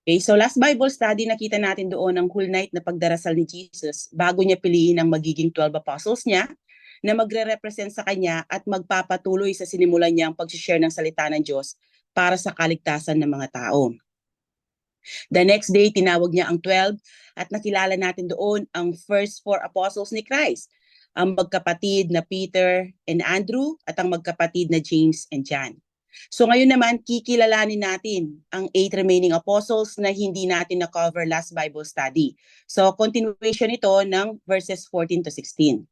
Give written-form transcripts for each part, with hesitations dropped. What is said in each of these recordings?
Okay, so last Bible study, nakita natin doon ang whole night na pagdarasal ni Jesus bago niya piliin ang magiging 12 apostles niya na magre-represent sa kanya at magpapatuloy sa sinimulan niyang pag-share ng salita ng Diyos para sa kaligtasan ng mga tao. The next day, tinawag niya ang 12 at nakilala natin doon ang first 4 apostles ni Christ, ang magkapatid na Peter and Andrew at ang magkapatid na James and John. So ngayon naman, kikilalanin natin ang 8 remaining apostles na hindi natin na-cover last Bible study. So continuation ito ng verses 14 to 16.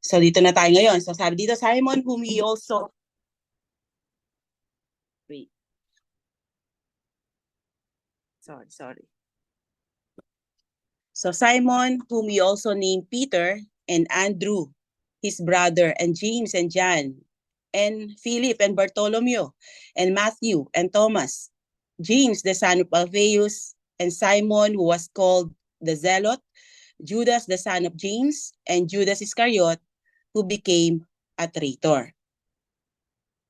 So dito na tayo ngayon. So sabi dito, Simon, whom he also... Wait. Sorry. So Simon, whom he also named Peter, and Andrew, his brother, and James and John, and Philip and Bartholomew, and Matthew and Thomas, James the son of Alphaeus, and Simon who was called the Zealot, Judas the son of James, and Judas Iscariot, who became a traitor.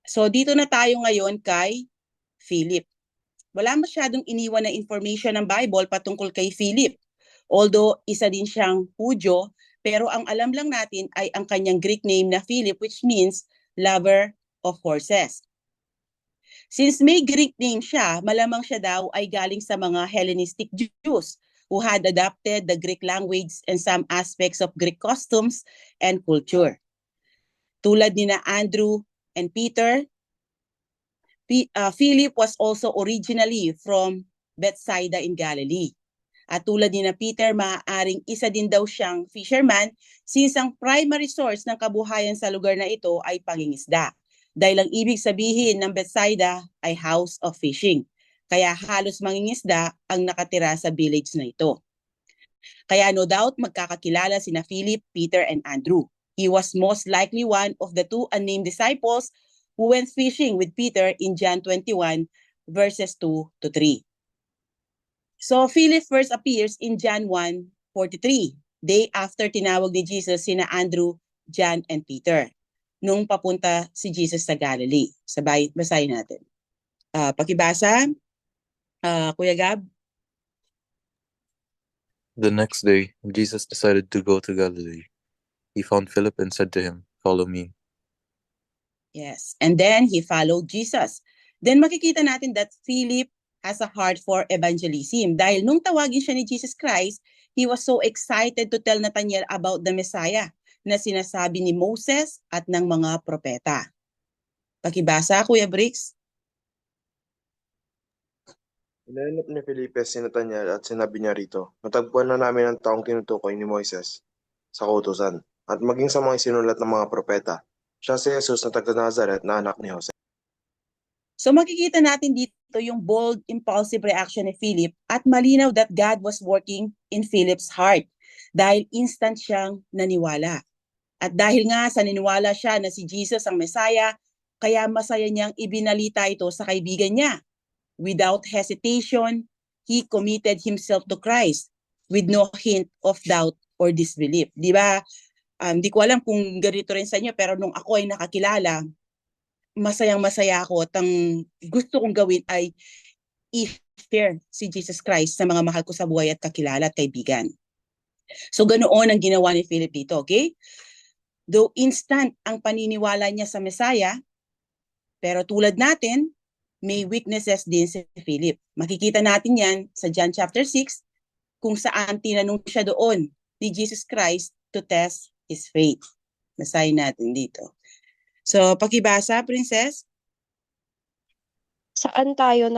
So dito na tayo ngayon kay Philip. Wala masyadong iniwan na information ng Bible patungkol kay Philip. Although isa din siyang Hudyo, pero ang alam lang natin ay ang kanyang Greek name na Philip, which means lover of horses. Since may Greek name siya, malamang siya daw ay galing sa mga Hellenistic Jews who had adopted the Greek language and some aspects of Greek customs and culture. Tulad ni na Andrew and Peter, Philip was also originally from Bethsaida in Galilee. At tulad ni na Peter, maaaring isa din daw siyang fisherman since ang primary source ng kabuhayan sa lugar na ito ay pangingisda. Dahil ang ibig sabihin ng Bethsaida ay house of fishing. Kaya halos mangingisda ang nakatira sa village na ito. Kaya no doubt magkakakilala sina Philip, Peter, and Andrew. He was most likely one of the 2 unnamed disciples who went fishing with Peter in John 21 verses 2 to 3. So Philip first appears in John 1:43, day after tinawag ni Jesus sina Andrew, John, and Peter, nung papunta si Jesus sa Galilee. Sabay, basahin natin. Pakibasa, Kuya Gab. The next day, Jesus decided to go to Galilee. He found Philip and said to him, "Follow me." Yes, and then he followed Jesus. Then makikita natin that Philip has a heart for evangelism. Dahil nung tawagin siya ni Jesus Christ, he was so excited to tell Nathanael about the Messiah na sinasabi ni Moses at ng mga propeta. Pakibasa, Kuya Briggs. Hinanap ni Felipe si Nathanael at sinabi niya rito, "Natagpuan na namin ang taong tinutukoy ni Moises sa kautusan at maging sa mga isinulat ng mga propeta. Siya si Jesus na taga-Nazaret na anak ni Jose." So makikita natin dito yung bold, impulsive reaction ni Philip at malinaw that God was working in Philip's heart dahil instant siyang naniwala. At dahil nga sa niniwala siya na si Jesus ang Messiah, kaya masaya niyang ibinalita ito sa kaibigan niya. Without hesitation, he committed himself to Christ with no hint of doubt or disbelief. Di ba? Di ko alam kung ganito rin sa inyo, pero nung ako ay nakakilala, masayang-masaya ako at ang gusto kong gawin ay i-share si Jesus Christ sa mga mahal ko sa buhay at kakilala at kaibigan. So ganoon ang ginawa ni Philip dito, okay? Though instant ang paniniwala niya sa Messiah, pero tulad natin, may weaknesses din si Philip. Makikita natin yan sa John chapter 6 kung saan tinanong siya doon ni Jesus Christ to test his faith. Basahin natin dito. So, pakibasa, Princess. Saan tayo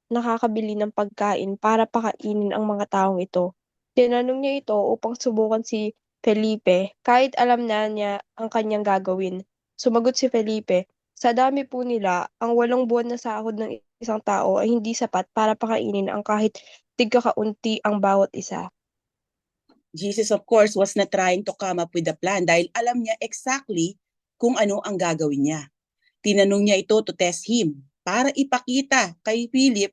nakakabili ng pagkain para pakainin ang mga taong ito? Tinanong niya ito upang subukan si Felipe kahit alam na niya ang kanyang gagawin. Sumagot si Felipe, "Sa dami po nila, ang 8 buwan na sahod ng isang tao ay hindi sapat para pakainin ang kahit tigkakaunti ang bawat isa." Jesus, of course, was not trying to come up with a plan dahil alam niya exactly kung ano ang gagawin niya. Tinanong niya ito to test him para ipakita kay Philip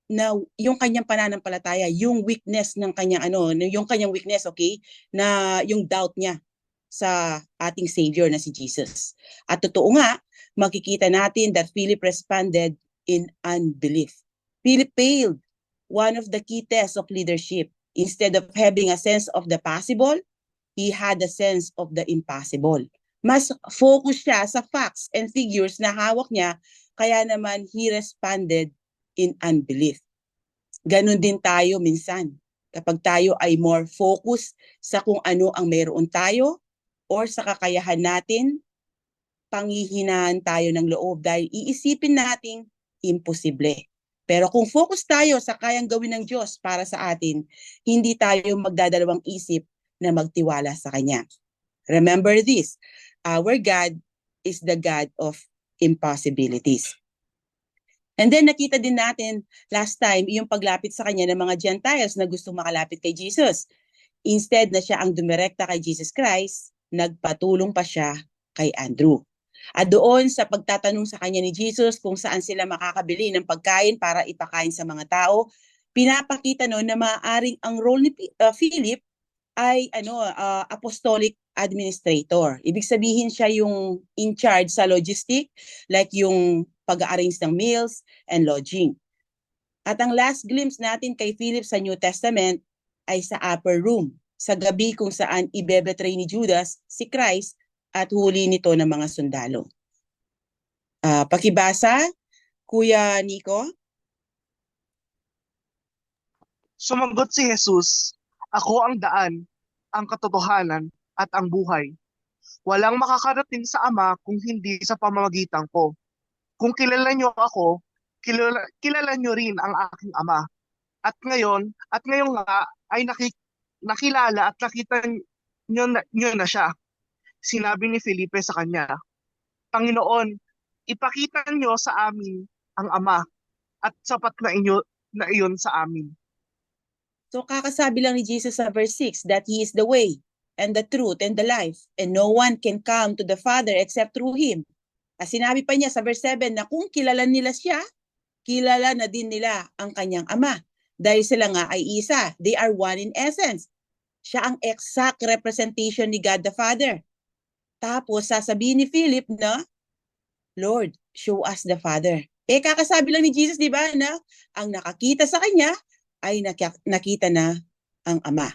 na yung kanyang pananampalataya, yung weakness ng kanyang yung kanyang weakness, okay? Na yung doubt niya sa ating Savior na si Jesus. At totoo nga, makikita natin that Philip responded in unbelief. Philip failed one of the key tests of leadership. Instead of having a sense of the possible, he had a sense of the impossible. Mas focus siya sa facts and figures na hawak niya, kaya naman he responded in unbelief. Ganon din tayo minsan. Kapag tayo ay more focus sa kung ano ang meron tayo or sa kakayahan natin, panghihinaan tayo ng loob dahil iisipin nating imposible. Pero kung focus tayo sa kayang gawin ng Diyos para sa atin, hindi tayo magdadalawang isip na magtiwala sa Kanya. Remember this, our God is the God of impossibilities. And then nakita din natin last time yung paglapit sa Kanya ng mga Gentiles na gustong makalapit kay Jesus. Instead na siya ang dumirekta kay Jesus Christ, nagpatulong pa siya kay Andrew. At doon sa pagtatanong sa kanya ni Jesus kung saan sila makakabili ng pagkain para ipakain sa mga tao, pinapakita noon na maaaring ang role ni Philip ay apostolic administrator. Ibig sabihin siya yung in charge sa logistic, like yung pag-arrange ng meals and lodging. At ang last glimpse natin kay Philip sa New Testament ay sa upper room, sa gabi kung saan ibebetray ni Judas si Christ at huli nito ng mga sundalo. Pakibasa, Kuya Nico. Sumagot si Jesus, "Ako ang daan, ang katotohanan, at ang buhay. Walang makakarating sa Ama kung hindi sa pamamagitan ko. Kung kilala niyo ako, kilala niyo rin ang aking Ama. At ngayon nga ay nakilala at nakita niyo na siya." Sinabi ni Felipe sa kanya, "Panginoon, ipakita niyo sa amin ang Ama, at sapat na iyon sa amin." So kakasabi lang ni Jesus sa verse 6 that He is the way and the truth and the life, and no one can come to the Father except through Him. At sinabi pa niya sa verse 7 na kung kilala nila siya, kilala na din nila ang kanyang Ama. Dahil sila nga ay isa. They are one in essence. Siya ang exact representation ni God the Father. Tapos sasabihin ni Philip na, "Lord, show us the Father." Kakasabi lang ni Jesus, di ba, na ang nakakita sa kanya ay nakita na ang Ama.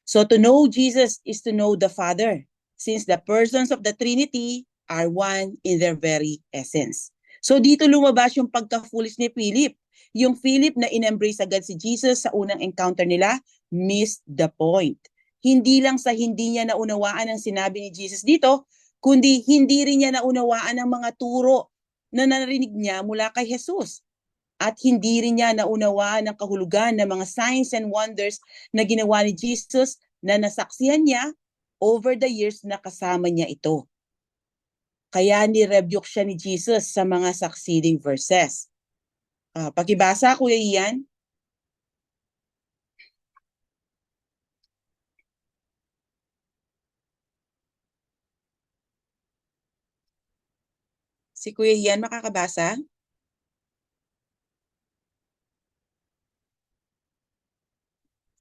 So to know Jesus is to know the Father, since the persons of the Trinity are one in their very essence. So dito lumabas yung pagka-foolish ni Philip. Yung Philip na in-embrace agad si Jesus sa unang encounter nila, missed the point. Hindi lang sa hindi niya naunawaan ang sinabi ni Jesus dito, kundi hindi rin niya naunawaan ang mga turo na narinig niya mula kay Jesus. At hindi rin niya naunawaan ang kahulugan ng mga signs and wonders na ginawa ni Jesus na nasaksihan niya over the years na kasama niya ito. Kaya ni-rebuke siya ni Jesus sa mga succeeding verses. Pakibasa, Kuya Ian. Si Kuya Ian makakabasa?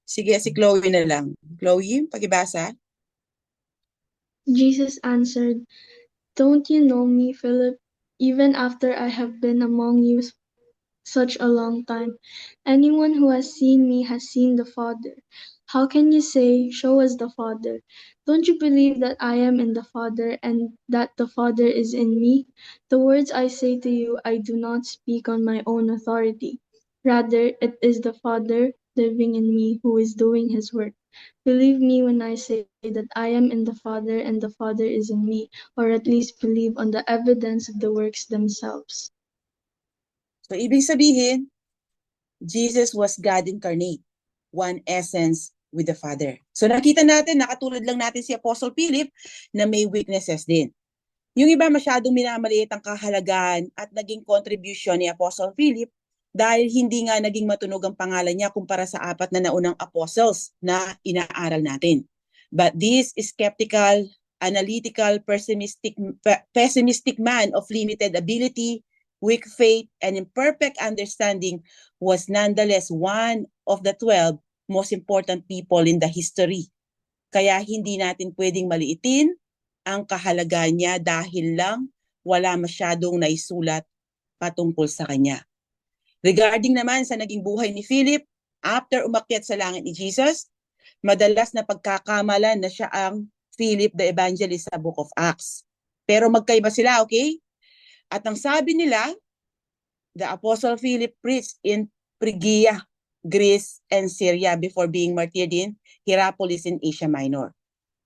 Sige, si Chloe na lang. Chloe, pakibasa. Jesus answered, "Don't you know me, Philip, even after I have been among you such a long time? Anyone who has seen me has seen the Father. How can you say, 'Show us the Father'? Don't you believe that I am in the Father and that the Father is in me? The words I say to you I do not speak on my own authority. Rather, it is the Father living in me who is doing his work. Believe me when I say that I am in the Father and the Father is in me, or at least believe on the evidence of the works themselves." So, ibig sabihin, Jesus was God incarnate, one essence with the Father. So, nakita natin, nakatulad lang natin si Apostle Philip na may weaknesses din. Yung iba masyadong minamaliit ang kahalagahan at naging contribution ni Apostle Philip dahil hindi nga naging matunog ang pangalan niya kumpara sa 4 na naunang apostles na inaaral natin. But this skeptical, analytical, pessimistic man of limited ability, weak faith, and imperfect understanding was nonetheless one of the 12 most important people in the history. Kaya hindi natin pwedeng maliitin ang kahalagaan niya dahil lang wala masyadong naisulat patungkol sa kanya. Regarding naman sa naging buhay ni Philip, after umakyat sa langit ni Jesus, madalas na pagkakamalan na siya ang Philip the Evangelist sa Book of Acts. Pero magkaiba sila, okay? At ang sabi nila, the Apostle Philip preached in Phrygia, Greece, and Syria before being martyred in Hierapolis in Asia Minor.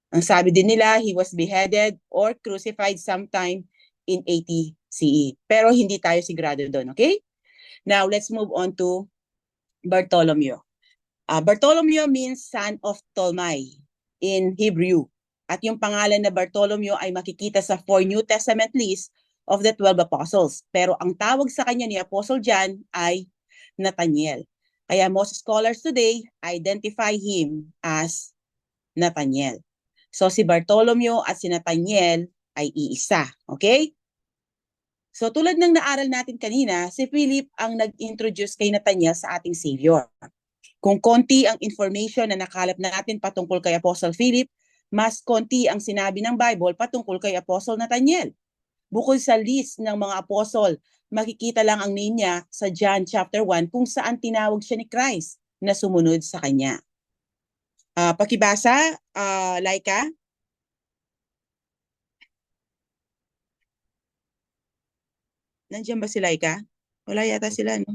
Ang sabi din nila, he was beheaded or crucified sometime in 80 CE. Pero hindi tayo sigurado doon, okay? Now, let's move on to Bartholomew. Bartholomew means son of Ptolemy in Hebrew. At yung pangalan na Bartholomew ay makikita sa 4 New Testament list of the 12 apostles. Pero ang tawag sa kanya ni Apostle John ay Nathaniel. Kaya most scholars today identify him as Nathaniel. So si Bartholomew at si Nathaniel ay iisa. Okay? So tulad ng naaral natin kanina, si Philip ang nag-introduce kay Nathaniel sa ating Savior. Kung konti ang information na nakalap natin patungkol kay Apostle Philip, mas konti ang sinabi ng Bible patungkol kay Apostle Nathaniel. Bukod sa list ng mga apostol, makikita lang ang name niya sa John chapter 1 kung saan tinawag siya ni Christ na sumunod sa kanya. Pakibasa, Laika. Nandiyan ba si Laika? Wala yata sila, no?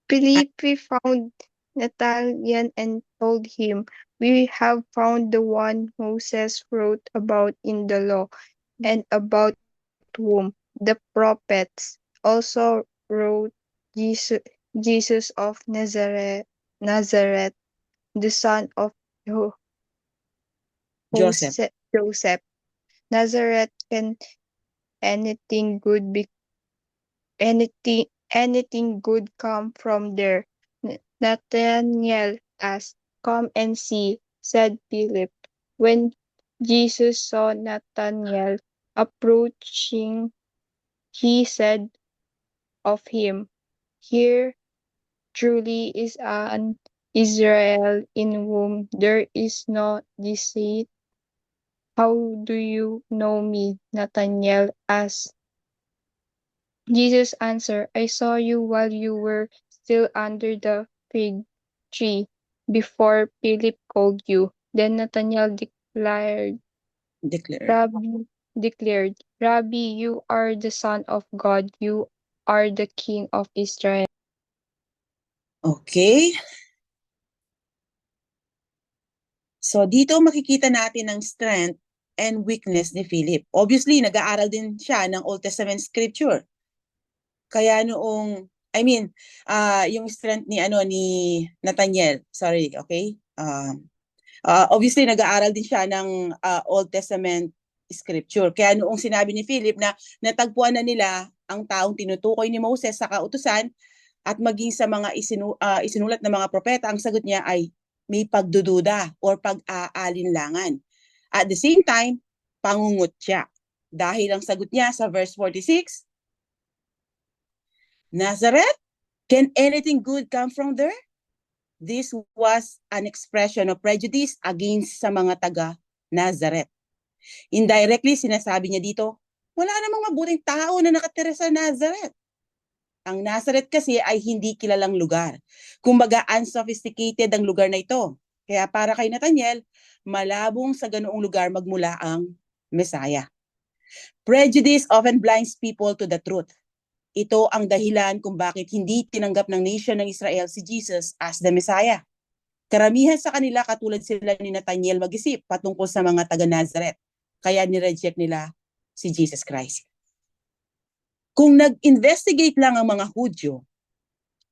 Felipe found Nathanael and told him, "We have found the one Moses wrote about in the law, and about whom the prophets also wrote, Jesus of Nazareth, the son of Joseph. Joseph. Nazareth, can anything good come from there?" Nathanael asked. "Come and see," said Philip. When Jesus saw Nathanael approaching, he said of him, "Here truly is an Israel in whom there is no deceit." "How do you know me?" Nathanael asked. Jesus answered, "I saw you while you were still under the fig tree, before Philip called you." Then Nathanael declared, "Rabbi, you are the Son of God. You are the King of Israel." Okay. So dito makikita natin ang strength and weakness ni Philip. Obviously, nag-aaral din siya ng Old Testament scripture. Kaya yung strength ni Nathaniel, sorry, okay? Obviously nag-aaral din siya ng Old Testament scripture. Kaya noong sinabi ni Philip na natagpuan na nila ang taong tinutukoy ni Moses sa kautusan at maging sa mga isinulat na mga propeta, ang sagot niya ay may pagdududa or pag-aalinlangan. At the same time, pangungot siya. Dahil ang sagot niya sa verse 46, Nazareth? Can anything good come from there? This was an expression of prejudice against sa mga taga-Nazareth. Indirectly, sinasabi niya dito, wala namang mabuting tao na nakatira sa Nazareth. Ang Nazareth kasi ay hindi kilalang lugar. Kumbaga, unsophisticated ang lugar na ito. Kaya para kay Nathaniel, malabong sa ganoong lugar magmula ang Messiah. Prejudice often blinds people to the truth. Ito ang dahilan kung bakit hindi tinanggap ng nation ng Israel si Jesus as the Messiah. Karamihan sa kanila katulad sila ni Nathaniel mag-isip patungkol sa mga taga-Nazareth. Kaya nireject nila si Jesus Christ. Kung nag-investigate lang ang mga Hudyo,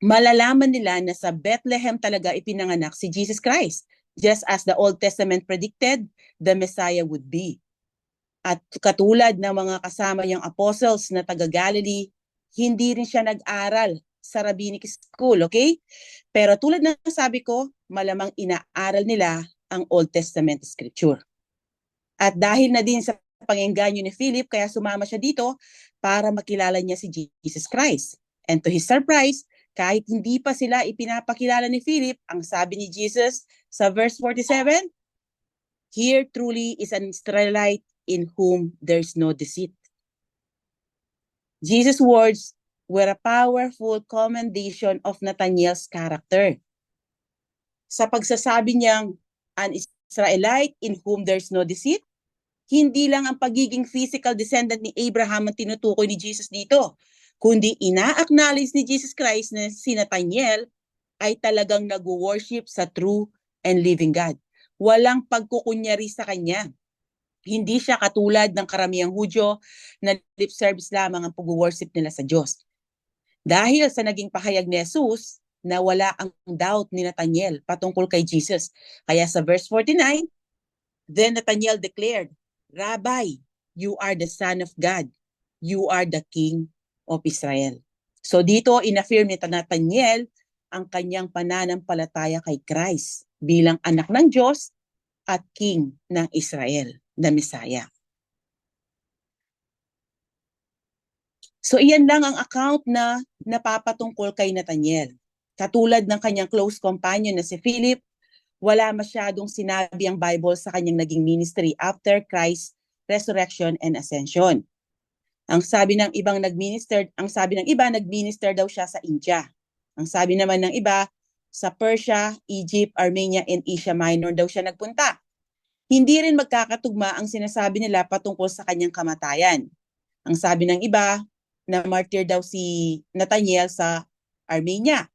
malalaman nila na sa Bethlehem talaga ipinanganak si Jesus Christ, just as the Old Testament predicted the Messiah would be. At katulad ng mga kasama niyang apostles na taga-Galilee, hindi rin siya nag-aral sa rabbinic school, okay? Pero tulad ng sabi ko, malamang inaaral nila ang Old Testament scripture. At dahil na din sa pag-engganyo ni Philip, kaya sumama siya dito para makilala niya si Jesus Christ. And to his surprise, kahit hindi pa sila ipinapakilala ni Philip, ang sabi ni Jesus sa verse 47, "Here truly is an Israelite in whom there's no deceit." Jesus' words were a powerful commendation of Nathanael's character. Sa pagsasabi niyang an Israelite in whom there's no deceit, hindi lang ang pagiging physical descendant ni Abraham ang tinutukoy ni Jesus dito, kundi ina-acknowledge ni Jesus Christ na si Nathanael ay talagang nag-worship sa true and living God. Walang pagkukunyari sa kanya. Hindi siya katulad ng karamihang Hudyo na lip service lamang ang pag-worship nila sa Diyos. Dahil sa naging pahayag ni Jesus, nawala ang doubt ni Nathanael patungkol kay Jesus. Kaya sa verse 49, then Nathanael declared, Rabbi, you are the Son of God. You are the King of Israel. So dito, inaffirm ni Nathanael ang kanyang pananampalataya kay Christ bilang anak ng Diyos at King ng Israel, the Messiah. So iyan lang ang account na napapatungkol kay Nathanael. Katulad ng kanyang close companion na si Philip, wala masyadong sinabi ang Bible sa kanyang naging ministry after Christ's resurrection and ascension. Ang sabi ng iba, nagminister daw siya sa India. Ang sabi naman ng iba, sa Persia, Egypt, Armenia, and Asia Minor daw siya nagpunta. Hindi rin magkakatugma ang sinasabi nila patungkol sa kanyang kamatayan. Ang sabi ng iba, na martyr daw si Nathanael sa Armenia.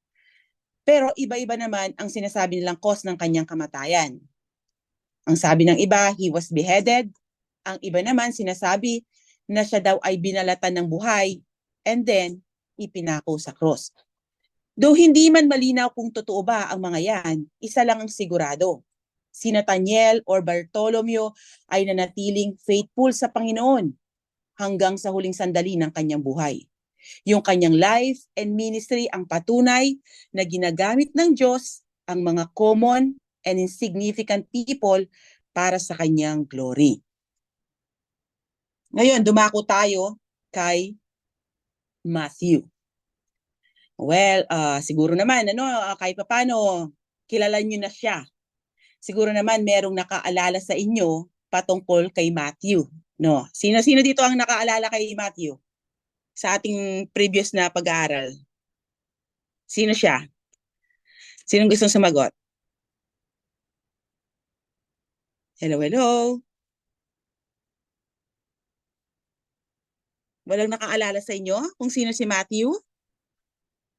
Pero iba-iba naman ang sinasabi nilang cause ng kanyang kamatayan. Ang sabi ng iba, he was beheaded. Ang iba naman sinasabi na siya daw ay binalatan ng buhay and then ipinako sa cross. Though hindi man malinaw kung totoo ba ang mga yan, isa lang ang sigurado. Si Nathanael or Bartolomeo ay nanatiling faithful sa Panginoon hanggang sa huling sandali ng kanyang buhay. Yung kanyang life and ministry ang patunay na ginagamit ng Diyos ang mga common and insignificant people para sa kanyang glory. Ngayon, dumako tayo kay Matthew. Well, siguro naman, kahit paano, kilala nyo na siya. Siguro naman merong nakaalala sa inyo patungkol kay Matthew. No? Sino-sino dito ang nakaalala kay Matthew? Sa ating previous na pag-aaral. Sino siya? Sinong gustong sumagot? Hello? Walang nakaalala sa inyo kung sino si Matthew?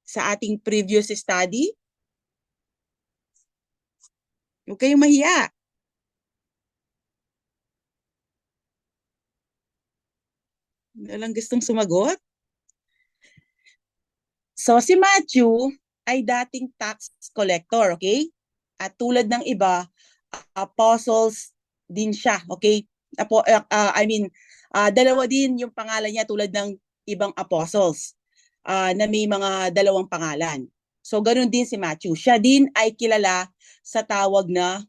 Sa ating previous study? Huwag kayong mahiya. Walang gustong sumagot? So si Matthew ay dating tax collector, okay? At tulad ng iba, apostles din siya, okay? Dalawa din yung pangalan niya tulad ng ibang apostles na may mga dalawang pangalan. So ganoon din si Matthew. Siya din ay kilala sa tawag na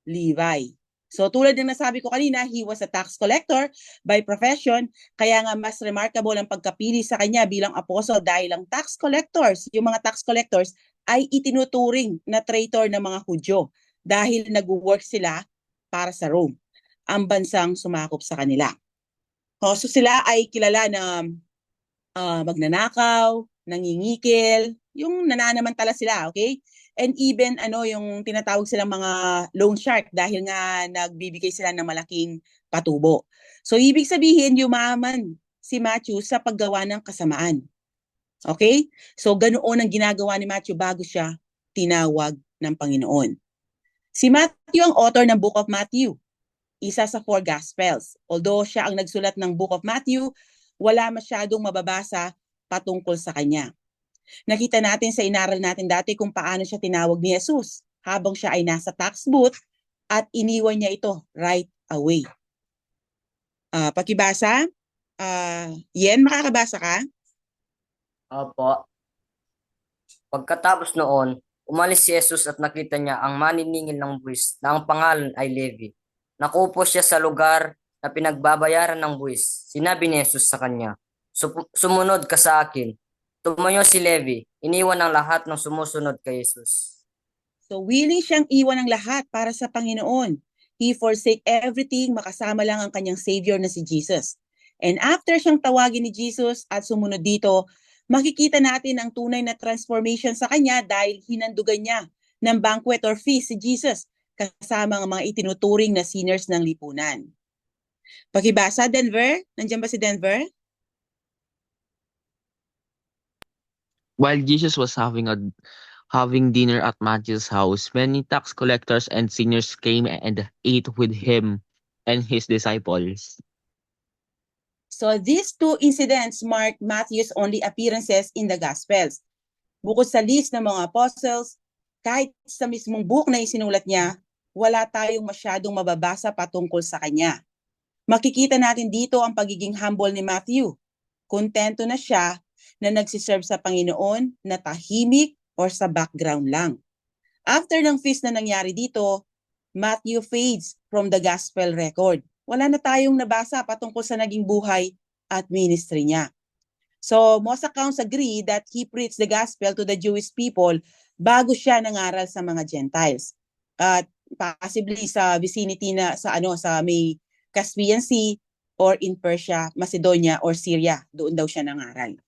Levi. So tulad ng nasabi ko kanina, he was a tax collector by profession, kaya nga mas remarkable ang pagkapili sa kanya bilang apostle dahil ang tax collectors, yung mga tax collectors ay itinuturing na traitor ng mga Hudyo dahil nag-work sila para sa Rome, ang bansang sumakop sa kanila. So sila ay kilala na magnanakaw, nangingikil, yung nananamantala sila, okay? And even yung tinatawag silang mga loan shark dahil nga nagbibigay sila ng malaking patubo. So ibig sabihin yumaman si Matthew sa paggawa ng kasamaan. Okay? So ganoon ang ginagawa ni Matthew bago siya tinawag ng Panginoon. Si Matthew ang author ng Book of Matthew, isa sa 4 Gospels. Although siya ang nagsulat ng Book of Matthew, wala masyadong mababasa patungkol sa kanya. Nakita natin sa inaral natin dati kung paano siya tinawag ni Jesus habang siya ay nasa tax booth at iniwan niya ito right away. Pakibasa? Yen, makakabasa ka? Opo. Pagkatapos noon, umalis si Jesus at nakita niya ang maniningil ng buwis na ang pangalan ay Levi. Nakupo siya sa lugar na pinagbabayaran ng buwis. Sinabi ni Jesus sa kanya, sumunod ka sa akin. Tumayo si Levi, iniwan ang lahat ng sumusunod kay Jesus. So willing siyang iwan ang lahat para sa Panginoon. He forsake everything, makasama lang ang kanyang Savior na si Jesus. And after siyang tawagin ni Jesus at sumunod dito, makikita natin ang tunay na transformation sa kanya dahil hinandugan niya ng banquet or feast si Jesus kasama ang mga itinuturing na sinners ng lipunan. Pakibasa, Denver. Nandiyan ba si Denver? While Jesus was having dinner at Matthew's house, many tax collectors and sinners came and ate with him and his disciples. So these two incidents mark Matthew's only appearances in the Gospels. Bukod sa list ng mga apostles, kahit sa mismong book na isinulat niya, wala tayong masyadong mababasa patungkol sa kanya. Makikita natin dito ang pagiging humble ni Matthew. Kontento na siya na nagsiserve sa Panginoon na tahimik or sa background lang. After ng feast na nangyari dito, Matthew fades from the gospel record. Wala na tayong nabasa patungkol sa naging buhay at ministry niya. So most accounts agree that he preached the gospel to the Jewish people bago siya nangaral sa mga Gentiles. At possibly sa vicinity na sa may Caspian Sea or in Persia, Macedonia or Syria, doon daw siya nangaral.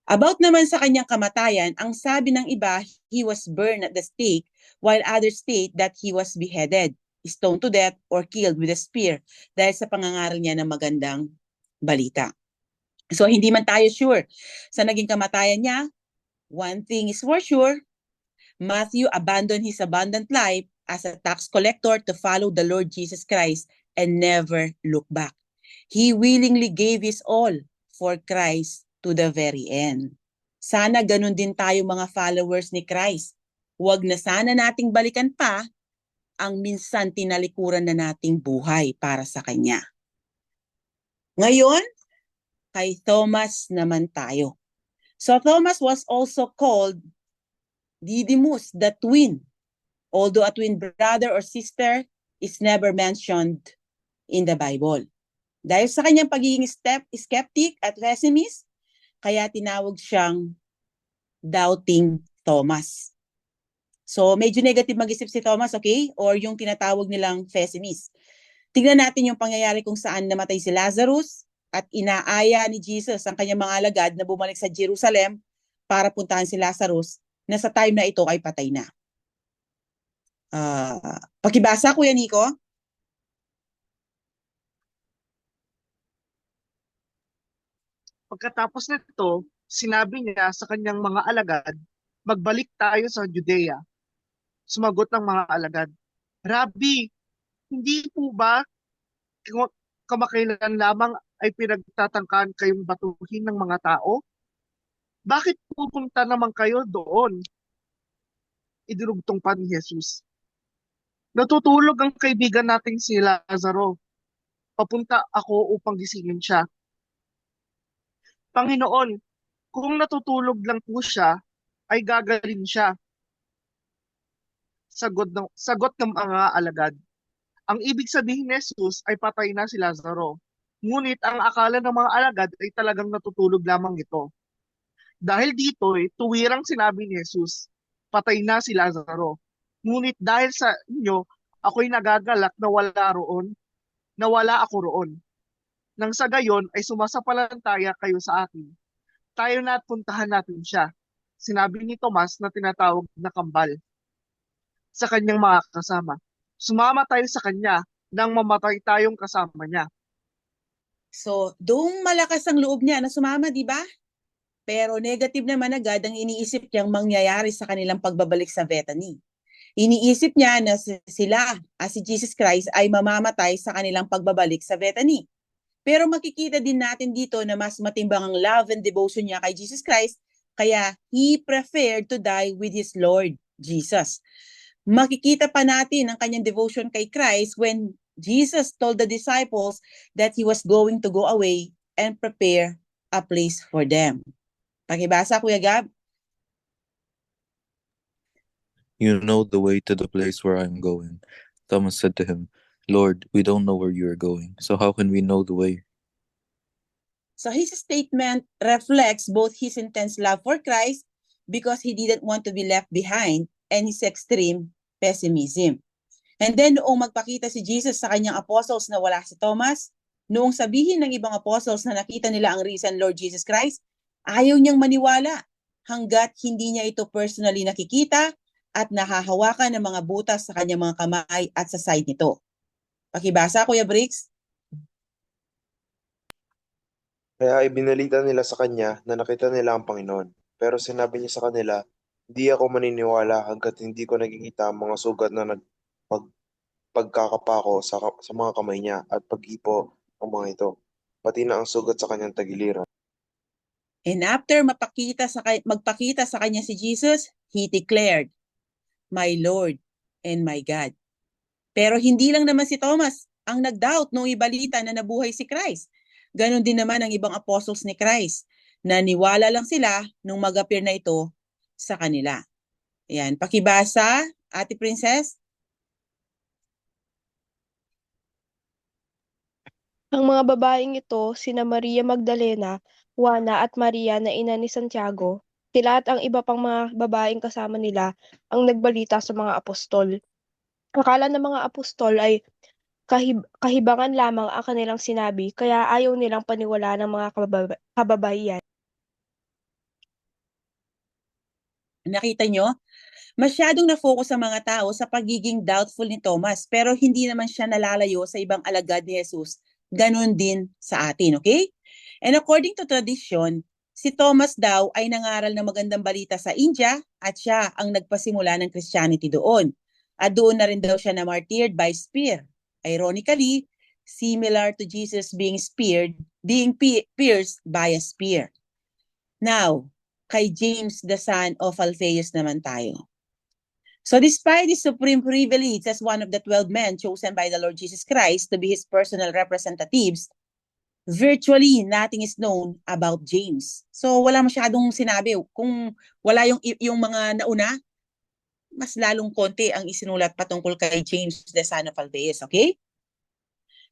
About naman sa kanyang kamatayan, ang sabi ng iba, he was burned at the stake, while others state that he was beheaded, stoned to death, or killed with a spear dahil sa pangangaral niya ng magandang balita. So hindi man tayo sure sa naging kamatayan niya. One thing is for sure, Matthew abandoned his abundant life as a tax collector to follow the Lord Jesus Christ and never look back. He willingly gave his all for Christ to the very end. Sana ganun din tayo mga followers ni Christ. Huwag na sana nating balikan pa ang minsan tinalikuran na nating buhay para sa Kanya. Ngayon, kay Thomas naman tayo. So Thomas was also called Didymus, the twin. Although a twin brother or sister is never mentioned in the Bible. Dahil sa kanyang pagiging skeptic at pessimist, kaya tinawag siyang Doubting Thomas. So medyo negative mag-isip si Thomas, okay? Or yung tinatawag nilang pessimist. Tingnan natin yung pangyayari kung saan namatay si Lazarus at inaaya ni Jesus ang kanyang mga alagad na bumalik sa Jerusalem para puntahan si Lazarus na sa time na ito ay patay na. Pakibasa, Kuya Nico. Pagkatapos nito, sinabi niya sa kanyang mga alagad, magbalik tayo sa Judea. Sumagot ng mga alagad, Rabbi, hindi po ba kamakailan lamang ay pinagtatangkaan kayong batuhin ng mga tao? Bakit pupunta naman kayo doon? Idinugtong pa ni Jesus. Natutulog ang kaibigan nating si Lazaro. Papunta ako upang gisingin siya. Panginoon, kung natutulog lang po siya, ay gagaling siya. Sagot ng mga alagad. Ang ibig sabihin ni Jesus ay patay na si Lazaro. Ngunit ang akala ng mga alagad ay talagang natutulog lamang ito. Dahil dito, tuwirang sinabi ni Jesus, patay na si Lazaro. Ngunit dahil sa inyo, ako'y nagagalak na wala ako roon. Nang sa gayon ay sumasapalataya kayo sa akin. Tayo na at puntahan natin siya. Sinabi ni Tomas na tinatawag na kambal sa kanyang mga kasama. Sumama tayo sa kanya nang mamatay tayong kasama niya. So, doong malakas ang loob niya na sumama, di ba? Pero negative naman agad ang iniisip niyang mangyayari sa kanilang pagbabalik sa Bethany. Iniisip niya na sila, si Jesus Christ, ay mamamatay sa kanilang pagbabalik sa Bethany. Pero makikita din natin dito na mas matimbang ang love and devotion niya kay Jesus Christ, kaya he preferred to die with his Lord Jesus. Makikita pa natin ang kanyang devotion kay Christ when Jesus told the disciples that he was going to go away and prepare a place for them. Pakibasa, Kuya Gab. You know the way to the place where I am going. Thomas said to him, Lord, we don't know where you are going, so how can we know the way? So his statement reflects both his intense love for Christ because he didn't want to be left behind and his extreme pessimism. And then noong magpakita si Jesus sa kanyang apostles na wala si Thomas, Noong sabihin ng ibang apostles na nakita nila ang risen Lord Jesus Christ, ayaw niyang maniwala hanggat hindi niya ito personally nakikita at nahahawakan ng mga butas sa kanyang mga kamay at sa side nito. Pakibasa, Kuya Briggs. Kaya ibinalita nila sa kanya na nakita nila ang Panginoon. Pero sinabi niya sa kanila, hindi ako maniniwala hanggat hindi ko nakikita ang mga sugat na pagkakapako sa mga kamay niya at paghipo ng mga ito, pati na ang sugat sa kanyang tagiliran. And after magpakita sa kanya si Jesus, he declared, "My Lord and my God." Pero hindi lang naman si Thomas ang nag-doubt nung ibalita na nabuhay si Christ. Ganon din naman ang ibang apostles ni Christ. Naniwala lang sila nung mag-appear na ito sa kanila. Ayan, pakibasa, Ate Princess. Ang mga babaeng ito, sina Maria Magdalena, Juana at Maria na ina ni Santiago, sila at ang iba pang mga babaeng kasama nila ang nagbalita sa mga apostol. Akala ng mga apostol ay kahibangan lamang ang kanilang sinabi, kaya ayaw nilang paniwalaan ng mga kababaihan. Nakita nyo? Masyadong na-focus ang mga tao sa pagiging doubtful ni Thomas, pero hindi naman siya nalalayo sa ibang alagad ni Jesus. Ganon din sa atin, okay? And according to tradition, si Thomas daw ay nangaral ng magandang balita sa India at siya ang nagpasimula ng Christianity doon. At doon na rin daw siya na martyred by spear. Ironically, similar to Jesus being pierced by a spear. Now, kay James the son of Alphaeus naman tayo. So despite his supreme privilege as one of the 12 men chosen by the Lord Jesus Christ to be his personal representatives, virtually nothing is known about James. So wala masyadong sinabi. Kung wala yung mga nauna, mas lalong konti ang isinulat patungkol kay James the son of Alphaeus, okay?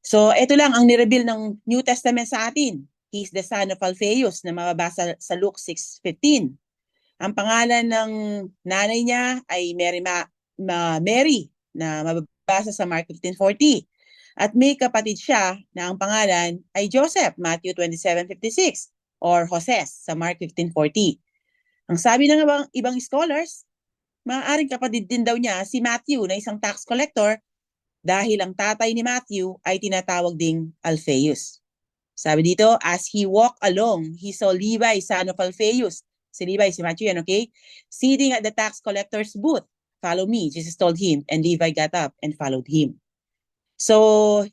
So ito lang ang nireveal ng New Testament sa atin. He's the son of Alphaeus na mababasa sa Luke 6:15. Ang pangalan ng nanay niya ay Mary na mababasa sa Mark 15:40. At may kapatid siya na ang pangalan ay Joseph, Matthew 27:56, or Joses sa Mark 15:40. Ang sabi ng ibang scholars, maaaring kapatid din daw niya si Matthew na isang tax collector dahil ang tatay ni Matthew ay tinatawag ding Alphaeus. Sabi dito, as he walked along, he saw Levi, son of Alphaeus. Si Levi, si Matthew yan, okay? Sitting at the tax collector's booth. Follow me, Jesus told him, and Levi got up and followed him. So,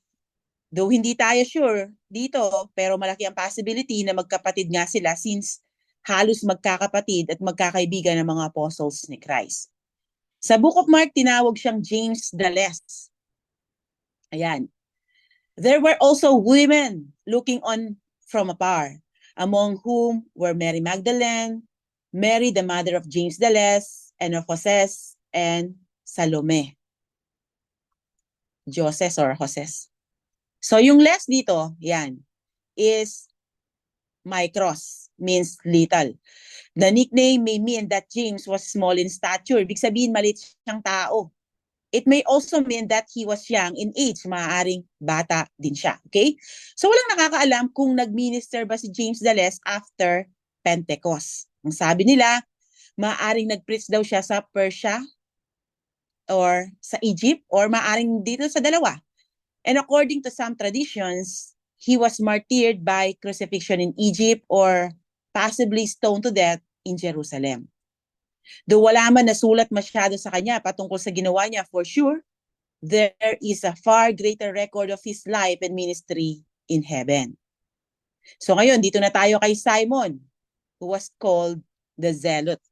though hindi tayo sure dito, pero malaki ang possibility na magkapatid nga sila since halos magkakapatid at magkakaibigan ng mga apostles ni Christ. Sa Book of Mark, tinawag siyang James the Less. Ayan. There were also women looking on from afar, among whom were Mary Magdalene, Mary, the mother of James the Less, and of Joses, and Salome. Joses or Joses. So yung less dito, yan, is Micros, means little. The nickname may mean that James was small in stature. Ibig sabihin, maliit siyang tao. It may also mean that he was young in age. Maaaring bata din siya. Okay? So walang nakakaalam kung nag-minister ba si James the Less after Pentecost. Ang sabi nila, maaaring nag-preach daw siya sa Persia or sa Egypt or maaaring dito sa dalawa. And according to some traditions, he was martyred by crucifixion in Egypt or possibly stoned to death in Jerusalem. Though wala man nasulat masyado sa kanya patungkol sa ginawa niya, for sure, there is a far greater record of his life and ministry in heaven. So ngayon, dito na tayo kay Simon, who was called the Zealot.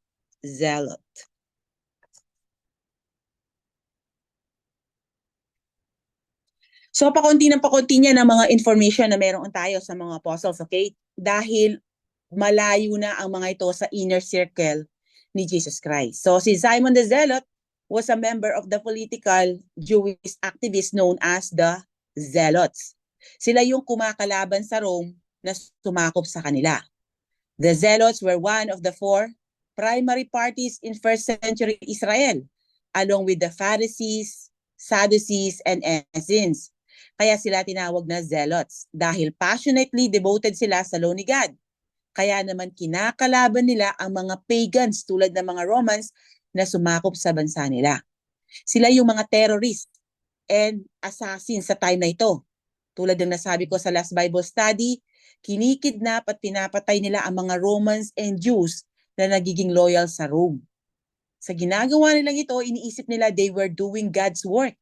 So pakunti niya ng mga information na meron tayo sa mga apostles, okay? Dahil malayo na ang mga ito sa inner circle ni Jesus Christ. So si Simon the Zealot was a member of the political Jewish activists known as the Zealots. Sila yung kumakalaban sa Rome na sumakop sa kanila. The Zealots were one of the four primary parties in first century Israel, along with the Pharisees, Sadducees, and Essenes. Kaya sila tinawag na zealots dahil passionately devoted sila sa law ni God. Kaya naman kinakalaban nila ang mga pagans tulad ng mga Romans na sumakop sa bansa nila. Sila yung mga terrorists and assassins sa time na ito. Tulad ng nasabi ko sa last Bible study, kinikidnap at pinapatay nila ang mga Romans and Jews na nagiging loyal sa Rome. Sa ginagawa nilang ito, iniisip nila they were doing God's work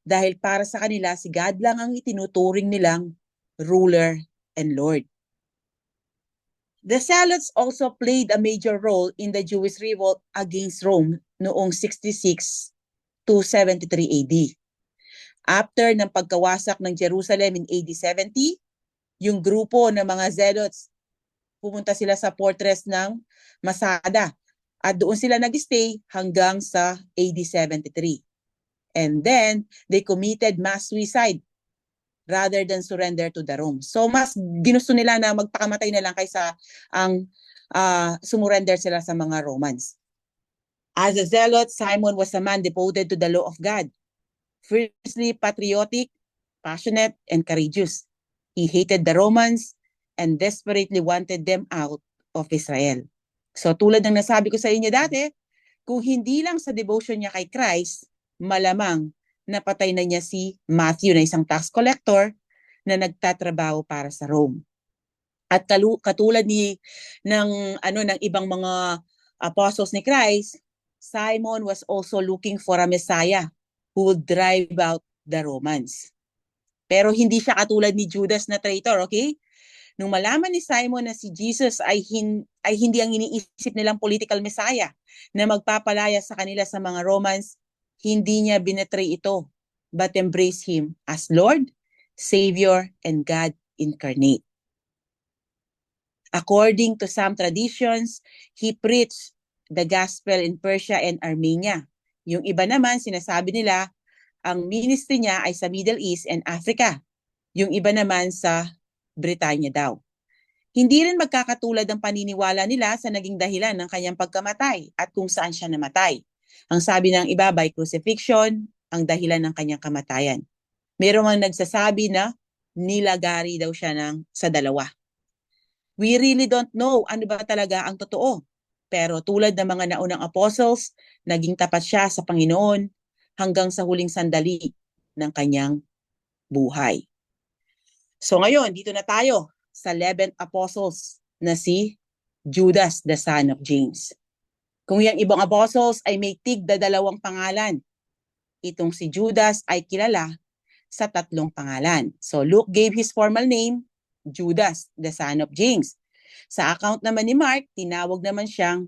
dahil para sa kanila si God lang ang itinuturing nilang ruler and Lord. The Zealots also played a major role in the Jewish revolt against Rome noong 66 to 73 AD. After ng pagkawasak ng Jerusalem in AD 70, yung grupo ng mga Zealots, pumunta sila sa fortress ng Masada at doon sila nag-stay hanggang sa AD 73. And then, they committed mass suicide rather than surrender to the Rome. So, mas ginusto nila na magpakamatay na lang kaysa ang sumurrender sila sa mga Romans. As a zealot, Simon was a man devoted to the law of God. Fiercely patriotic, passionate, and courageous. He hated the Romans and desperately wanted them out of Israel. So tulad ng nasabi ko sa inyo dati, kung hindi lang sa devotion niya kay Christ, malamang napatay na niya si Matthew na isang tax collector na nagtatrabaho para sa Rome. At katulad ng ibang mga apostles ni Christ, Simon was also looking for a Messiah who would drive out the Romans. Pero hindi siya katulad ni Judas na traitor, okay? Nung malaman ni Simon na si Jesus ay hindi ang iniisip nilang political Messiah na magpapalaya sa kanila sa mga Romans, hindi niya binetray ito, but embrace him as Lord, Savior, and God incarnate. According to some traditions, he preached the gospel in Persia and Armenia. Yung iba naman, sinasabi nila, ang ministry niya ay sa Middle East and Africa. Yung iba naman sa Britanya daw. Hindi rin magkakatulad ang paniniwala nila sa naging dahilan ng kanyang pagkamatay at kung saan siya namatay. Ang sabi ng iba by crucifixion, ang dahilan ng kanyang kamatayan. Mayroong ang nagsasabi na nilagari daw siya sa dalawa. We really don't know ano ba talaga ang totoo. Pero tulad ng mga naunang apostles, naging tapat siya sa Panginoon hanggang sa huling sandali ng kanyang buhay. So ngayon, dito na tayo sa 11th apostles na si Judas, the son of James. Kung yung ibang apostles ay may tig-2 pangalan, itong si Judas ay kilala sa 3 pangalan. So Luke gave his formal name, Judas, the son of James. Sa account naman ni Mark, tinawag naman siyang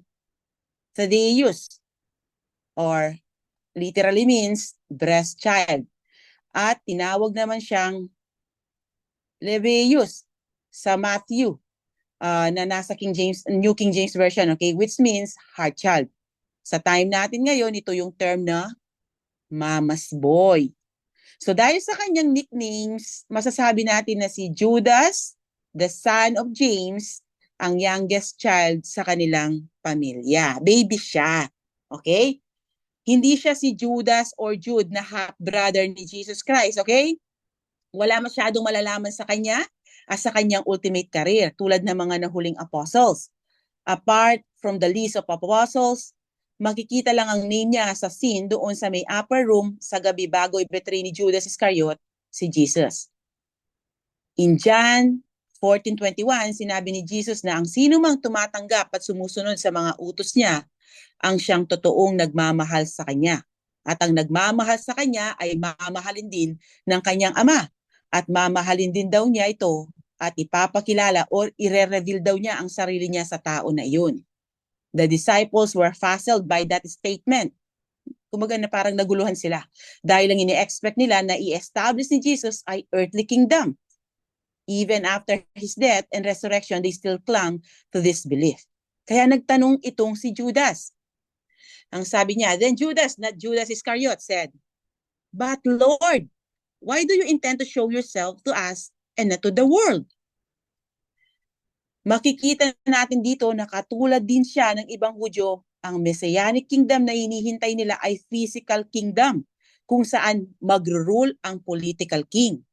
Thaddeus, or literally means breast child. At tinawag naman siyang Lebbeus sa Matthew na nasa New King James Version, okay, which means heart child. Sa time natin ngayon, ito yung term na mama's boy. So dahil sa kanyang nicknames, masasabi natin na si Judas, the son of James, ang youngest child sa kanilang pamilya. Baby siya. Okay? Hindi siya si Judas or Jude na half-brother ni Jesus Christ. Okay? Wala masyadong malalaman sa kanya as sa kanyang ultimate career tulad ng mga nahuling apostles. Apart from the list of apostles, makikita lang ang name niya sa scene doon sa may upper room sa gabi bago i-betray ni Judas Iscariot si Jesus. In John 14:21, sinabi ni Jesus na ang sino mang tumatanggap at sumusunod sa mga utos niya, ang siyang totoong nagmamahal sa kanya. At ang nagmamahal sa kanya ay mamahalin din ng kanyang ama. At mamahalin din daw niya ito at ipapakilala or ire-reveal daw niya ang sarili niya sa tao na iyon. The disciples were puzzled by that statement. Kumaga na parang naguluhan sila dahil ang ini-expect nila na i-establish ni Jesus ay earthly kingdom. Even after his death and resurrection, they still clung to this belief. Kaya nagtanong itong si Judas. Ang sabi niya, then Judas, not Judas Iscariot, said, "But Lord, why do you intend to show yourself to us and not to the world?" Makikita natin dito na katulad din siya ng ibang Hudyo, ang Messianic kingdom na hinihintay nila ay physical kingdom, kung saan magro-rule ang political king.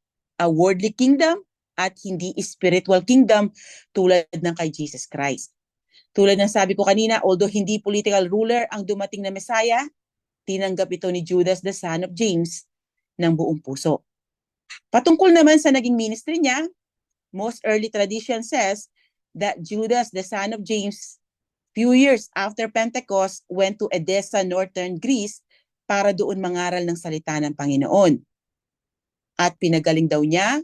a worldly kingdom at hindi spiritual kingdom tulad ng kay Jesus Christ. Tulad ng sabi ko kanina, although hindi political ruler ang dumating na Messiah, tinanggap ito ni Judas the son of James ng buong puso. Patungkol naman sa naging ministry niya, most early tradition says that Judas the son of James, few years after Pentecost, went to Edessa, northern Greece, para doon mangaral ng salita ng Panginoon. At pinagaling daw niya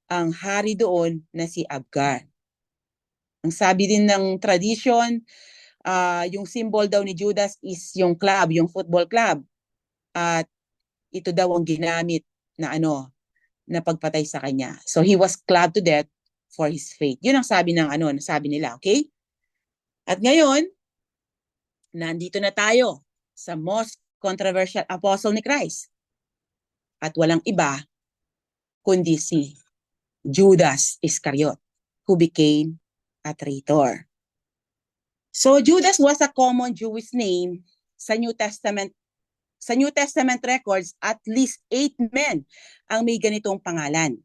ang hari doon na si Abgar. Ang sabi din ng tradition, yung symbol daw ni Judas is yung club, yung football club. At ito daw ang ginamit na na pagpatay sa kanya. So he was clubbed to death for his faith. Yun ang sabi ng nasabi nila, okay? At ngayon, nandito na tayo sa most controversial apostle ni Christ. At walang iba kundi si Judas Iscariot, who became a traitor. So Judas was a common Jewish name sa New Testament. Sa New Testament records, at least 8 men ang may ganitong pangalan.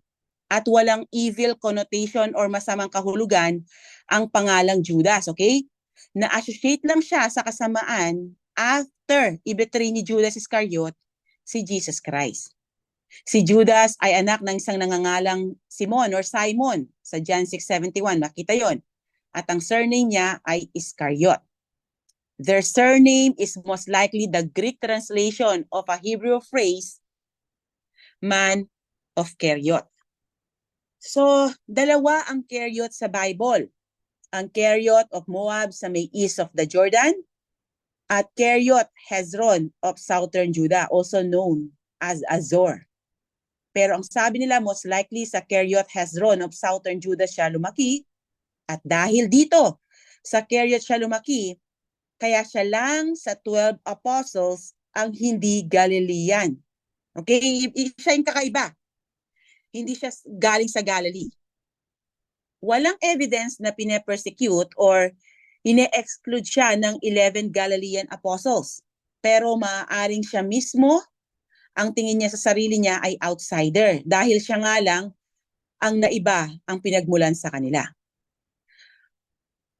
At walang evil connotation or masamang kahulugan ang pangalang Judas, okay? Na-associate lang siya sa kasamaan after ibetray ni Judas Iscariot si Jesus Christ. Si Judas ay anak ng isang nangangalang Simon or Simon sa John 6:71. Makita yon. At ang surname niya ay Iscariot. Their surname is most likely the Greek translation of a Hebrew phrase, man of Keriot. So, dalawa ang Keriot sa Bible. Ang Keriot of Moab sa may east of the Jordan at Keriot Hezron of southern Judah, also known as Azor. Pero ang sabi nila, most likely sa Keriot Hezron of southern Judah siya lumaki. At dahil dito, sa Keriot siya lumaki, kaya siya lang sa 12 apostles ang hindi Galilean. Okay? Siya yung kakaiba. Hindi siya galing sa Galilee. Walang evidence na pine-persecute or ine-exclude siya ng 11 Galilean apostles. Pero maaaring siya mismo, ang tingin niya sa sarili niya ay outsider dahil siya nga lang ang naiba ang pinagmulan sa kanila.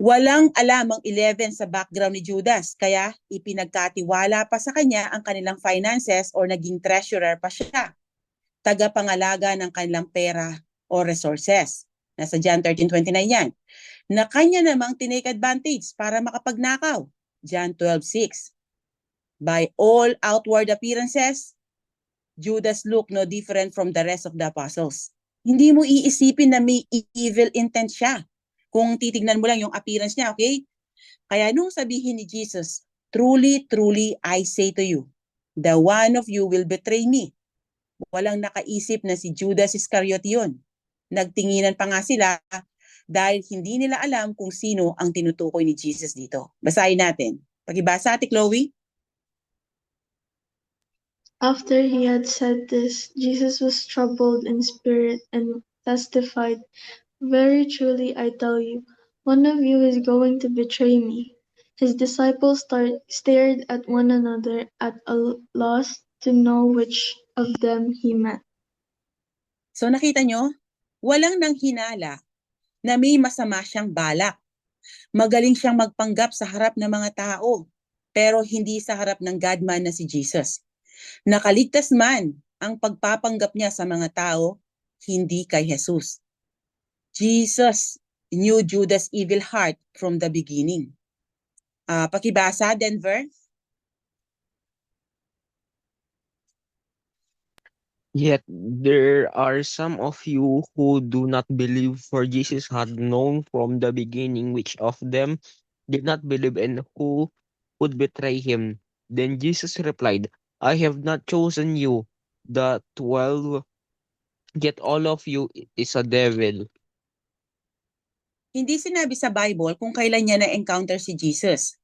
Walang alam ang 11 sa background ni Judas, kaya ipinagkatiwala pa sa kanya ang kanilang finances or naging treasurer pa siya. Tagapangalaga ng kanilang pera o resources. Nasa John 13:29 yan. Na kanya namang tinake advantage para makapagnakaw. John 12:6. By all outward appearances, Judas looked no different from the rest of the apostles. Hindi mo iisipin na may evil intent siya. Kung titignan mo lang yung appearance niya, okay? Kaya nung sabihin ni Jesus, truly, truly, I say to you, the one of you will betray me. Walang nakaisip na si Judas Iscariot yun. Nagtinginan pa nga sila dahil hindi nila alam kung sino ang tinutukoy ni Jesus dito. Basahin natin. Pakibasa, Ate Chloe. After he had said this, Jesus was troubled in spirit and testified, "Very truly I tell you, one of you is going to betray me." His disciples stared at one another at a loss to know which of them he meant. So nakita nyo, walang nanghinala na may masama siyang balak. Magaling siyang magpanggap sa harap ng mga tao, pero hindi sa harap ng God-man na si Jesus. Nakaligtas man ang pagpapanggap niya sa mga tao, hindi kay Jesus. Jesus knew Judas' evil heart from the beginning. Pakibasa, Denver. Yet there are some of you who do not believe, for Jesus had known from the beginning which of them did not believe and who would betray him. Then Jesus replied, I have not chosen you, the 12, yet all of you is a devil. Hindi sinabi sa Bible kung kailan niya na-encounter si Jesus.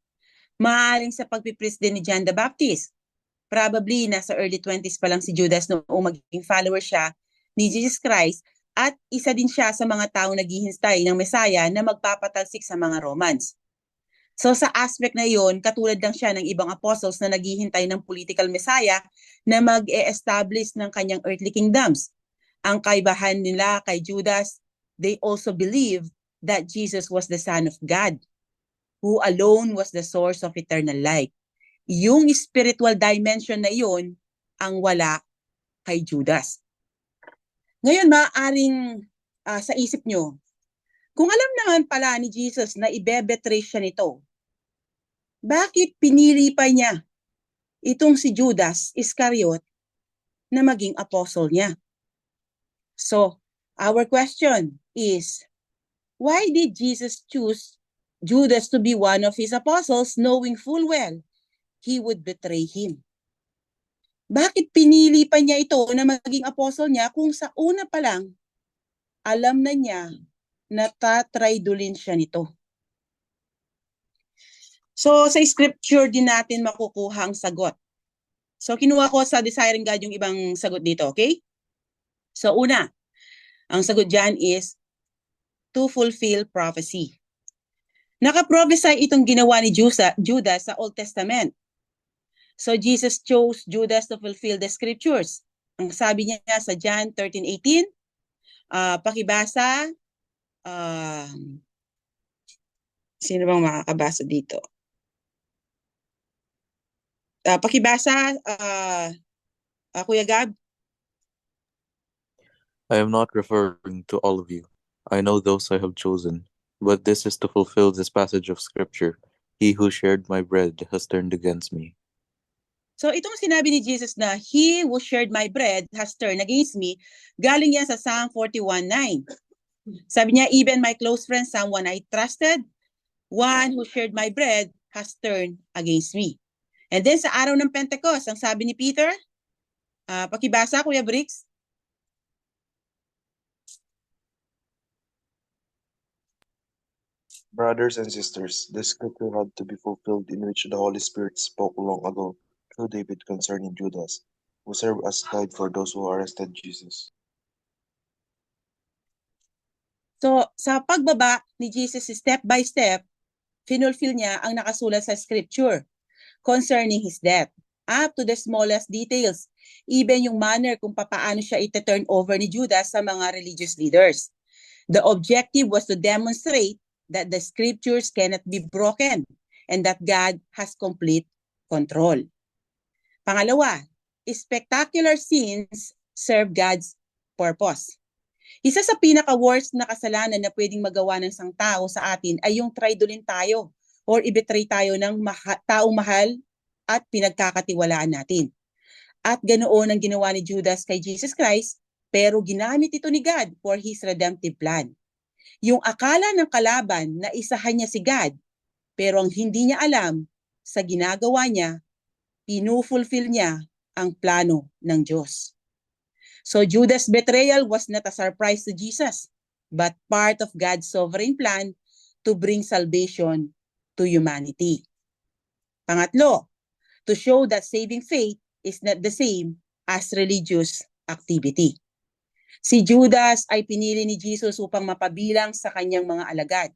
Maaaring sa pagpipreach din ni John the Baptist. Probably nasa early 20s pa lang si Judas noong magiging follower siya ni Jesus Christ at isa din siya sa mga taong naghihintay ng Messiah na magpapatalsik sa mga Romans. So sa aspect na yon, katulad lang siya ng ibang apostles na naghihintay ng political Messiah na mag-e-establish ng kanyang earthly kingdoms. Ang kaibahan nila kay Judas, they also believed that Jesus was the Son of God, who alone was the source of eternal life. Yung spiritual dimension na iyon ang wala kay Judas. Ngayon, maaaring sa isip nyo, kung alam naman pala ni Jesus na ibebetray siya nito, bakit pinili pa niya itong si Judas Iscariot na maging apostle niya? So, our question is, why did Jesus choose Judas to be one of his apostles knowing full well he would betray him? Bakit pinili pa niya ito na maging apostle niya kung sa una pa lang, alam na niya na tatraydulin siya nito? So, sa scripture din natin makukuha ang sagot. So, kinuha ko sa Desiring God yung ibang sagot dito, okay? So, una, ang sagot dyan is to fulfill prophecy. Nakaprophesy itong ginawa ni Judas sa Old Testament. So, Jesus chose Judas to fulfill the scriptures. Ang sabi niya sa John 13:18, pakibasa, sino bang makakabasa dito? Pakibasa, Kuya Gab. I am not referring to all of you. I know those I have chosen, but this is to fulfill this passage of scripture. He who shared my bread has turned against me. So itong sinabi ni Jesus na he who shared my bread has turned against me, galing yan sa Psalm 41:9. Sabi niya, even my close friend, someone I trusted, one who shared my bread has turned against me. And then sa araw ng Pentecost, ang sabi ni Peter, pakibasa, Kuya Briggs. Brothers and sisters, this scripture had to be fulfilled in which the Holy Spirit spoke long ago through David concerning Judas, who served as guide for those who arrested Jesus. So sa pagbaba ni Jesus step by step, finulfill niya ang nakasulat sa scripture concerning his death, up to the smallest details, even yung manner kung paano siya ite-turn over ni Judas sa mga religious leaders. The objective was to demonstrate that the scriptures cannot be broken and that God has complete control. Pangalawa, spectacular scenes serve God's purpose. Isa sa pinaka-worst na kasalanan na pwedeng magawa ng isang tao sa atin ay yung traidulin tayo or ibetray tayo ng taong mahal at pinagkakatiwalaan natin. At ganoon ang ginawa ni Judas kay Jesus Christ, pero ginamit ito ni God for His redemptive plan. Yung akala ng kalaban na isahan niya si God, pero ang hindi niya alam, sa ginagawa niya, pinufulfill niya ang plano ng Diyos. So Judas' betrayal was not a surprise to Jesus, but part of God's sovereign plan to bring salvation to humanity. Pangatlo, to show that saving faith is not the same as religious activity. Si Judas ay pinili ni Jesus upang mapabilang sa kanyang mga alagad.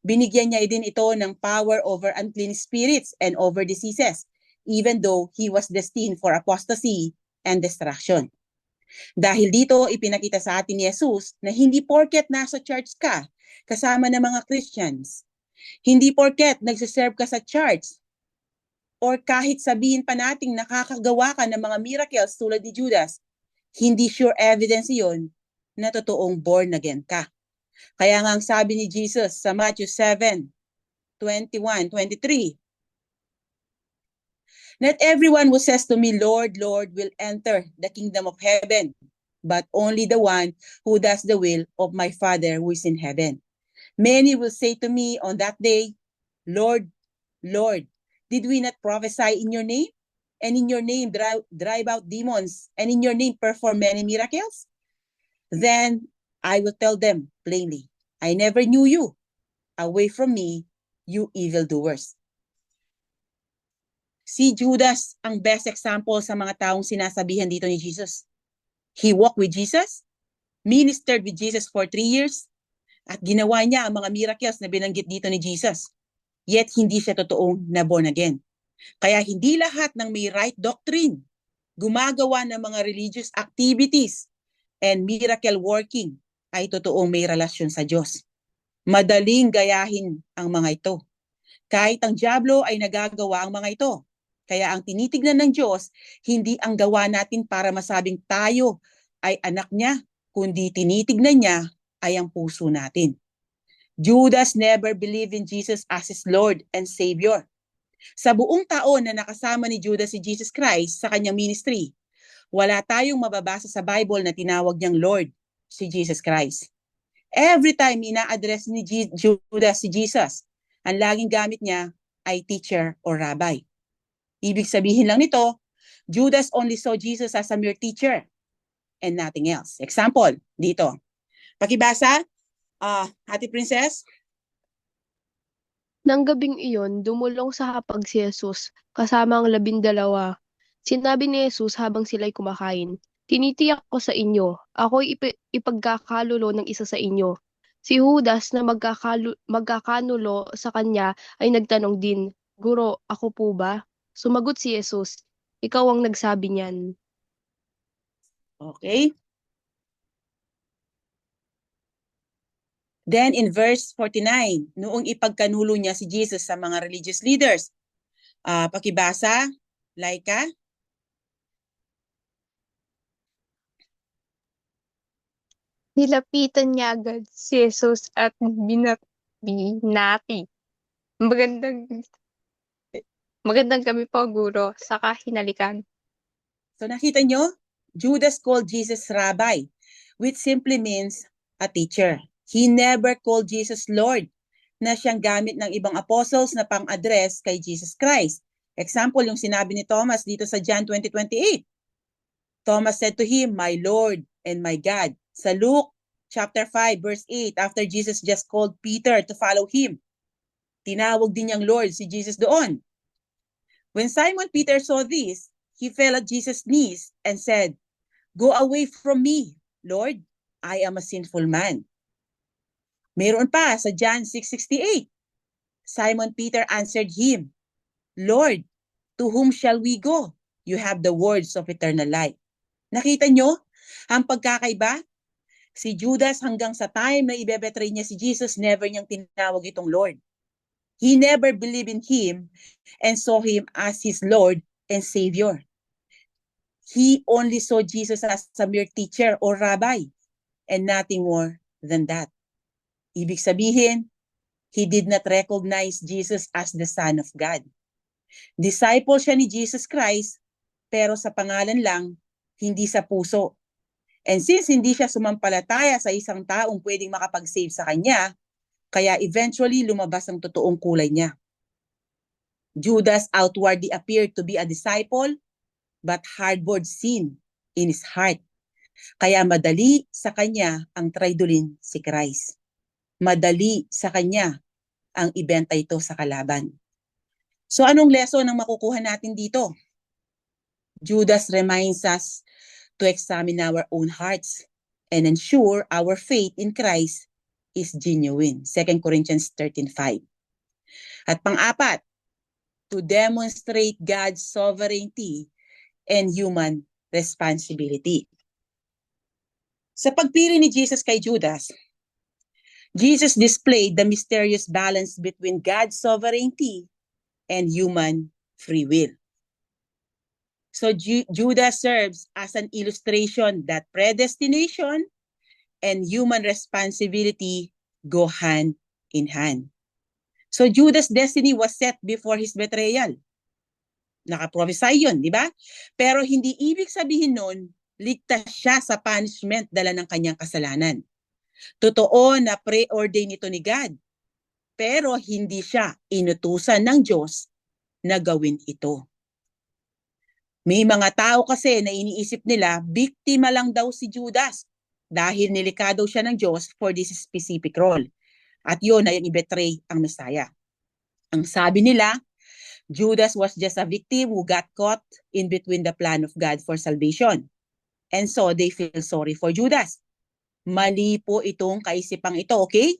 Binigyan niya din ito ng power over unclean spirits and over diseases, even though he was destined for apostasy and destruction. Dahil dito, ipinakita sa atin ni Jesus na hindi porket nasa church ka, kasama ng mga Christians, hindi porket nagsiserve ka sa church, or kahit sabihin pa nating nakakagawa ka ng mga miracles tulad ni Judas, hindi sure evidence yun na totoong born again ka. Kaya nga ang sabi ni Jesus sa Matthew 7:21-23, not everyone who says to me, Lord, Lord, will enter the kingdom of heaven, but only the one who does the will of my Father who is in heaven. Many will say to me on that day, Lord, Lord, did we not prophesy in your name? And in your name drive out demons, and in your name perform many miracles? Then I will tell them plainly, I never knew you. Away from me, you evildoers. Si Judas ang best example sa mga taong sinasabihan dito ni Jesus. He walked with Jesus, ministered with Jesus for 3 years, at ginawa niya ang mga miracles na binanggit dito ni Jesus. Yet hindi siya totoong na born again. Kaya hindi lahat ng may right doctrine gumagawa ng mga religious activities and miracle working ay totoong may relasyon sa Diyos. Madaling gayahin ang mga ito. Kahit ang dyablo ay nagagawa ang mga ito. Kaya ang tinitignan ng Diyos, hindi ang gawa natin para masabing tayo ay anak niya, kundi tinitignan niya ay ang puso natin. Judas never believed in Jesus as his Lord and Savior. Sa buong taon na nakasama ni Judas si Jesus Christ sa kanyang ministry, wala tayong mababasa sa Bible na tinawag niyang Lord si Jesus Christ. Every time ina-address ni Judas si Jesus, ang laging gamit niya ay teacher or rabbi. Ibig sabihin lang nito, Judas only saw Jesus as a mere teacher and nothing else. Example, dito. Pakibasa, Ate Princess. Nang gabing iyon, dumulong sa hapag si Jesus, kasama ang 12. Sinabi ni Jesus habang sila'y kumakain, "Tinitiyak ko sa inyo, ako'y ipagkakalulo ng isa sa inyo." Si Judas na magkakanulo sa kanya ay nagtanong din, "Guro, ako po ba?" Sumagot si Jesus, "Ikaw ang nagsabi niyan." Okay. Then in verse 49, noong ipagkanulo niya si Jesus sa mga religious leaders, pakibasa, Laika. Nilapitan niya agad si Jesus at binati. Magandang gabi po, Guro, saka hinalikan. So nakita nyo, Judas called Jesus Rabbi, which simply means a teacher. He never called Jesus Lord, na siyang gamit ng ibang apostles na pang-address kay Jesus Christ. Example, yung sinabi ni Thomas dito sa John 20:28. Thomas said to him, "My Lord and my God." Sa Luke chapter 5 verse 8, after Jesus just called Peter to follow him, tinawag din niyang Lord si Jesus doon. When Simon Peter saw this, he fell at Jesus' knees and said, "Go away from me, Lord, I am a sinful man." Meron pa sa John 6:68. Simon Peter answered him, "Lord, to whom shall we go? You have the words of eternal life." Nakita nyo ang pagkakaiba? Si Judas hanggang sa time na ibebetray niya si Jesus, never niyang tinawag itong Lord. He never believed in him and saw him as his Lord and Savior. He only saw Jesus as a mere teacher or rabbi and nothing more than that. Ibig sabihin, he did not recognize Jesus as the Son of God. Disciple siya ni Jesus Christ, pero sa pangalan lang, hindi sa puso. And since hindi siya sumampalataya sa isang taong pwedeng makapag-save sa kanya, kaya eventually lumabas ang totoong kulay niya. Judas outwardly appeared to be a disciple, but harbored sin in his heart. Kaya madali sa kanya ang traidulin si Christ. Madali sa kanya ang ibenta ito sa kalaban. So anong lesson ang makukuha natin dito? Judas reminds us to examine our own hearts and ensure our faith in Christ is genuine. 2 Corinthians 13:5. At pang-apat, to demonstrate God's sovereignty and human responsibility. Sa pagpili ni Jesus kay Judas, Jesus displayed the mysterious balance between God's sovereignty and human free will. So Judas serves as an illustration that predestination and human responsibility go hand in hand. So Judas' destiny was set before his betrayal. Nakaprophesy yun, di ba? Pero hindi ibig sabihin nun, ligtas siya sa punishment dala ng kanyang kasalanan. Totoo na pre-ordain ito ni God, pero hindi siya inutusan ng Diyos na gawin ito. May mga tao kasi na iniisip nila, biktima lang daw si Judas dahil nilikha daw siya ng Diyos for this specific role. At yun ay i-betray ang Messiah. Ang sabi nila, Judas was just a victim who got caught in between the plan of God for salvation. And so they feel sorry for Judas. Mali po itong kaisipang ito, okay?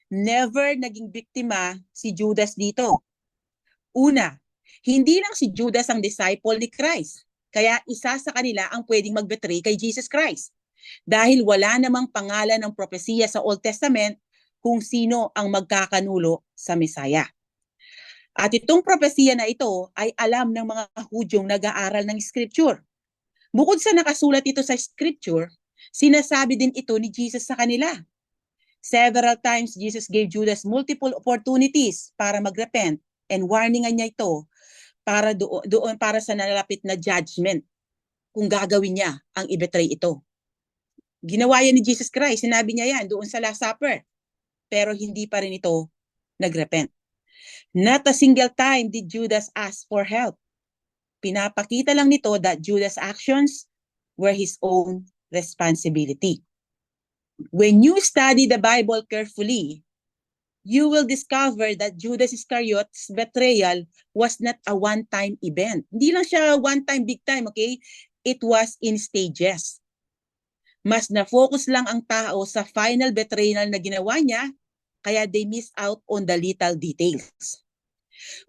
Never naging biktima si Judas dito. Una, hindi lang si Judas ang disciple ni Christ. Kaya isa sa kanila ang pwedeng mag-betray kay Jesus Christ. Dahil wala namang pangalan ng propesiya sa Old Testament kung sino ang magkakanulo sa Mesaya. At itong propesiya na ito ay alam ng mga Hudyong nag-aaral ng Scripture. Bukod sa nakasulat ito sa Scripture, sinasabi din ito ni Jesus sa kanila. Several times, Jesus gave Judas multiple opportunities para magrepent and warningan niya ito para doon para sa nalalapit na judgment kung gagawin niya ang i-betray ito. Ginawa yan ni Jesus Christ, sinabi niya yan doon sa Last Supper, pero hindi pa rin ito nagrepent. Not a single time did Judas ask for help. Pinapakita lang nito that Judas' actions were his own responsibility. When you study the Bible carefully, you will discover that Judas Iscariot's betrayal was not a one-time event. Hindi lang siya one-time, big time, okay? It was in stages. Mas na-focus lang ang tao sa final betrayal na ginawa niya, kaya they miss out on the little details.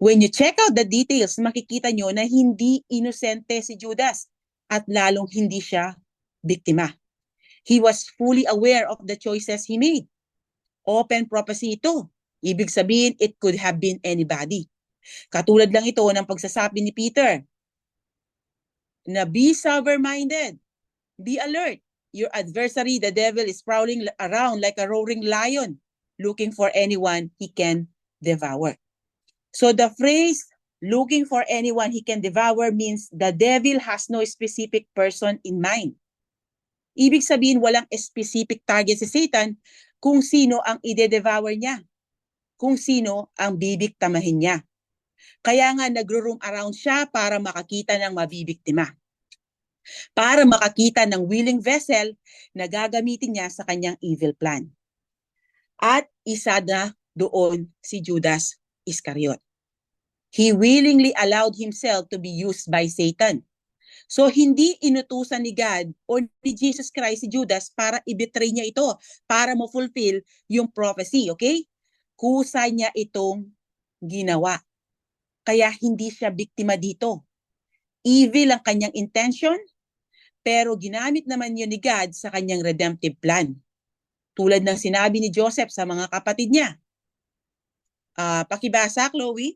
When you check out the details, makikita nyo na hindi inosente si Judas at lalong hindi siya biktima. He was fully aware of the choices he made. Open prophecy ito. Ibig sabihin, it could have been anybody. Katulad lang ito ng pagsasabi ni Peter na be sober-minded, be alert. Your adversary, the devil, is prowling around like a roaring lion, looking for anyone he can devour. So the phrase, looking for anyone he can devour, means the devil has no specific person in mind. Ibig sabihin, walang specific target si Satan kung sino ang ide-devour niya, kung sino ang bibiktamahin niya. Kaya nga nagro-roam around siya para makakita ng mabibiktima, para makakita ng willing vessel na gagamitin niya sa kanyang evil plan. At isa na doon si Judas Iscariot. He willingly allowed himself to be used by Satan. So hindi inutusan ni God or ni Jesus Christ si Judas para i-betray niya ito, para ma-fulfill yung prophecy, okay? Kusa niya itong ginawa. Kaya hindi siya biktima dito. Evil ang kanyang intention, pero ginamit naman yun ni God sa kanyang redemptive plan. Tulad ng sinabi ni Joseph sa mga kapatid niya. Pakibasa, Chloe.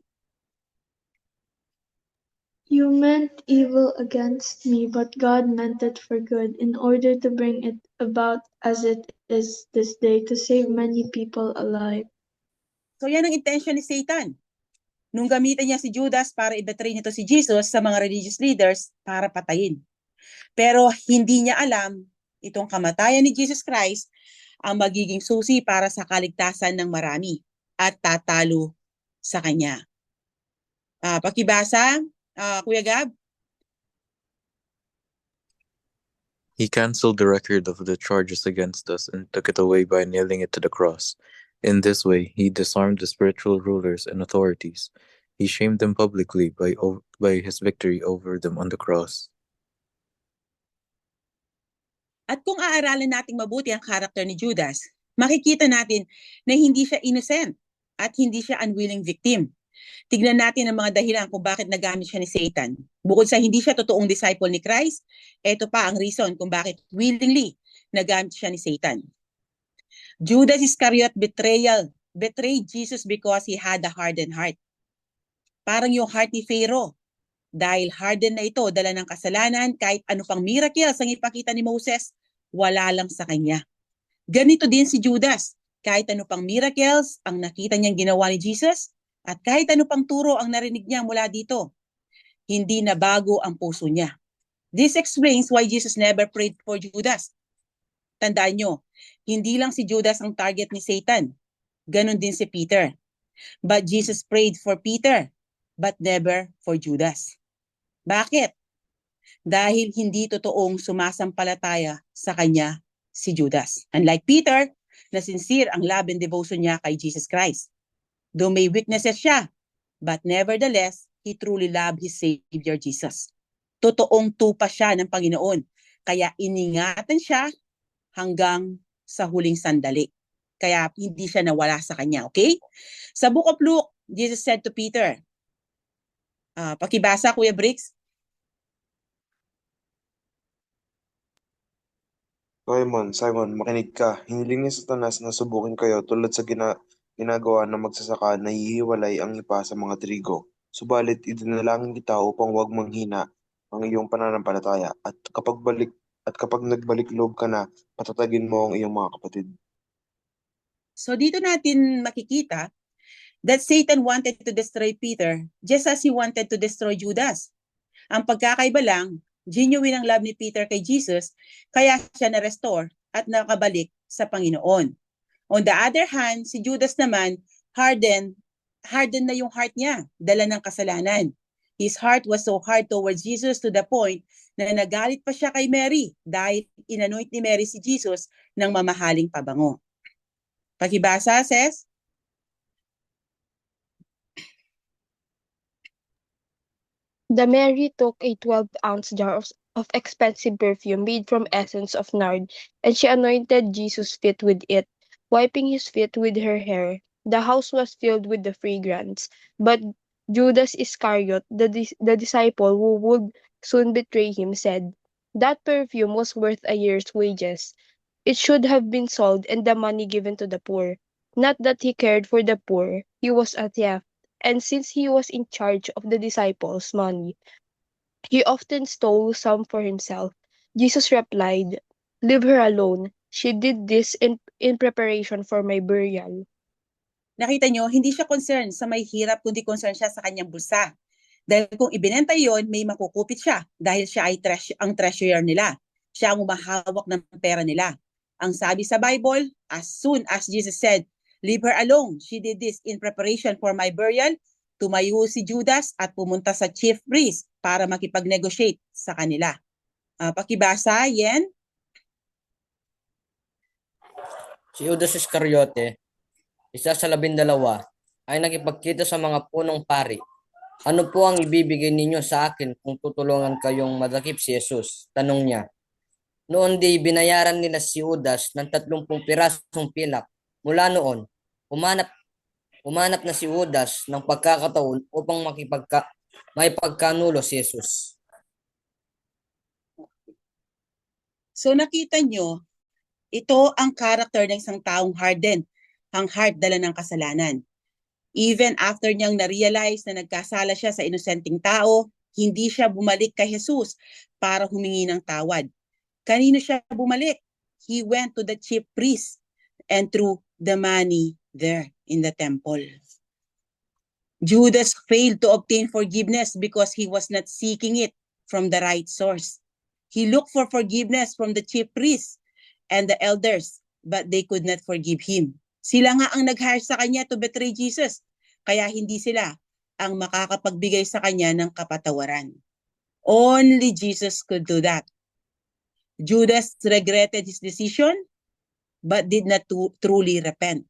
You meant evil against me, but God meant it for good, in order to bring it about as it is this day, to save many people alive. So yan ang intention ni Satan. Nung gamitin niya si Judas para i-betray nito si Jesus sa mga religious leaders para patayin. Pero hindi niya alam itong kamatayan ni Jesus Christ ang magiging susi para sa kaligtasan ng marami at tatalo sa kanya. Pakibasa, Kuya Gab. He canceled the record of the charges against us and took it away by nailing it to the cross. In this way, he disarmed the spiritual rulers and authorities. He shamed them publicly by his victory over them on the cross. At kung aaralin nating mabuti ang karakter ni Judas, makikita natin na hindi siya innocent at hindi siya unwilling victim. Tignan natin ang mga dahilan kung bakit nagamit siya ni Satan. Bukod sa hindi siya totoong disciple ni Christ, ito pa ang reason kung bakit willingly nagamit siya ni Satan. Judas Iscariot betrayed Jesus because he had a hardened heart. Parang yung heart ni Pharaoh. Dahil hardened na ito, dala ng kasalanan, kahit ano pang miracles ang ipakita ni Moses, wala lang sa kanya. Ganito din si Judas. Kahit ano pang miracles ang nakita niyang ginawa ni Jesus, at kahit ano pang turo ang narinig niya mula dito, hindi na bago ang puso niya. This explains why Jesus never prayed for Judas. Tandaan nyo, hindi lang si Judas ang target ni Satan. Ganon din si Peter. But Jesus prayed for Peter, but never for Judas. Bakit? Dahil hindi totoong sumasampalataya sa kanya si Judas. Unlike Peter, na sincere ang love and devotion niya kay Jesus Christ. Though may weaknesses siya, but nevertheless, he truly loved his Savior Jesus. Totoong tupa siya ng Panginoon, kaya iningatan siya hanggang sa huling sandali. Kaya hindi siya nawala sa kanya, okay? Sa Book of Luke, Jesus said to Peter, pakibasa, Kuya Briggs. Simon, makinig ka. Hiniling ni Satanas na subukin kayo tulad sa ginagawa ng magsasaka na hihiwalay ang ipa sa mga trigo. Subalit idinalangin kita upang huwag manghina ang iyong pananampalataya at kapag nagbalik loob ka na, patatagin mo ang iyong mga kapatid. So dito natin makikita that Satan wanted to destroy Peter just as he wanted to destroy Judas. Ang pagkakaiba lang, genuine ang love ni Peter kay Jesus, kaya siya na-restore at nakabalik sa Panginoon. On the other hand, si Judas naman, hardened na yung heart niya, dala ng kasalanan. His heart was so hard towards Jesus to the point na nagalit pa siya kay Mary dahil inanoint ni Mary si Jesus ng mamahaling pabango. Pakibasa, Ses? The Mary took a 12-ounce jar of expensive perfume made from essence of nard, and she anointed Jesus' feet with it, wiping his feet with her hair. The house was filled with the fragrance. But Judas Iscariot, the disciple who would soon betray him, said, "That perfume was worth a year's wages. It should have been sold and the money given to the poor." Not that he cared for the poor, he was a thief. And since he was in charge of the disciples' money, he often stole some for himself. Jesus replied, "Leave her alone. She did this in preparation for my burial." Nakita nyo, hindi siya concerned sa may hirap, kundi concerned siya sa kanyang bulsa. Dahil kung ibinenta yon, may makukupit siya dahil siya ay ang treasurer nila. Siya ang umahawak ng pera nila. Ang sabi sa Bible, as soon as Jesus said, "Leave her alone. She did this in preparation for my burial," tumayo si Judas at pumunta sa chief priest para makipag-negotiate sa kanila. Pakibasa, Yen. Si Judas Iscariote, isa sa 12, ay nakipagkita sa mga punong pari. "Ano po ang ibibigay ninyo sa akin kung tutulungan kayong madakip si Jesus?" tanong niya. Noon di binayaran nila si Judas ng 30 pirasong pilak. Mula noon, umanap na si Judas ng pagkakataon upang may pagkanulo si Jesus. So nakita nyo, ito ang character ng isang taong hardened, ang heart dala ng kasalanan. Even after niyang na-realize na nagkasala siya sa inosenteng tao, hindi siya bumalik kay Jesus para humingi ng tawad. Kanino siya bumalik? He went to the chief priest and threw the money there in the temple. Judas failed to obtain forgiveness because he was not seeking it from the right source. He looked for forgiveness from the chief priests and the elders, but they could not forgive him. Sila nga ang nag-hire sa kanya to betray Jesus, kaya hindi sila ang makakapagbigay sa kanya ng kapatawaran. Only Jesus could do that. Judas regretted his decision, but did not truly repent.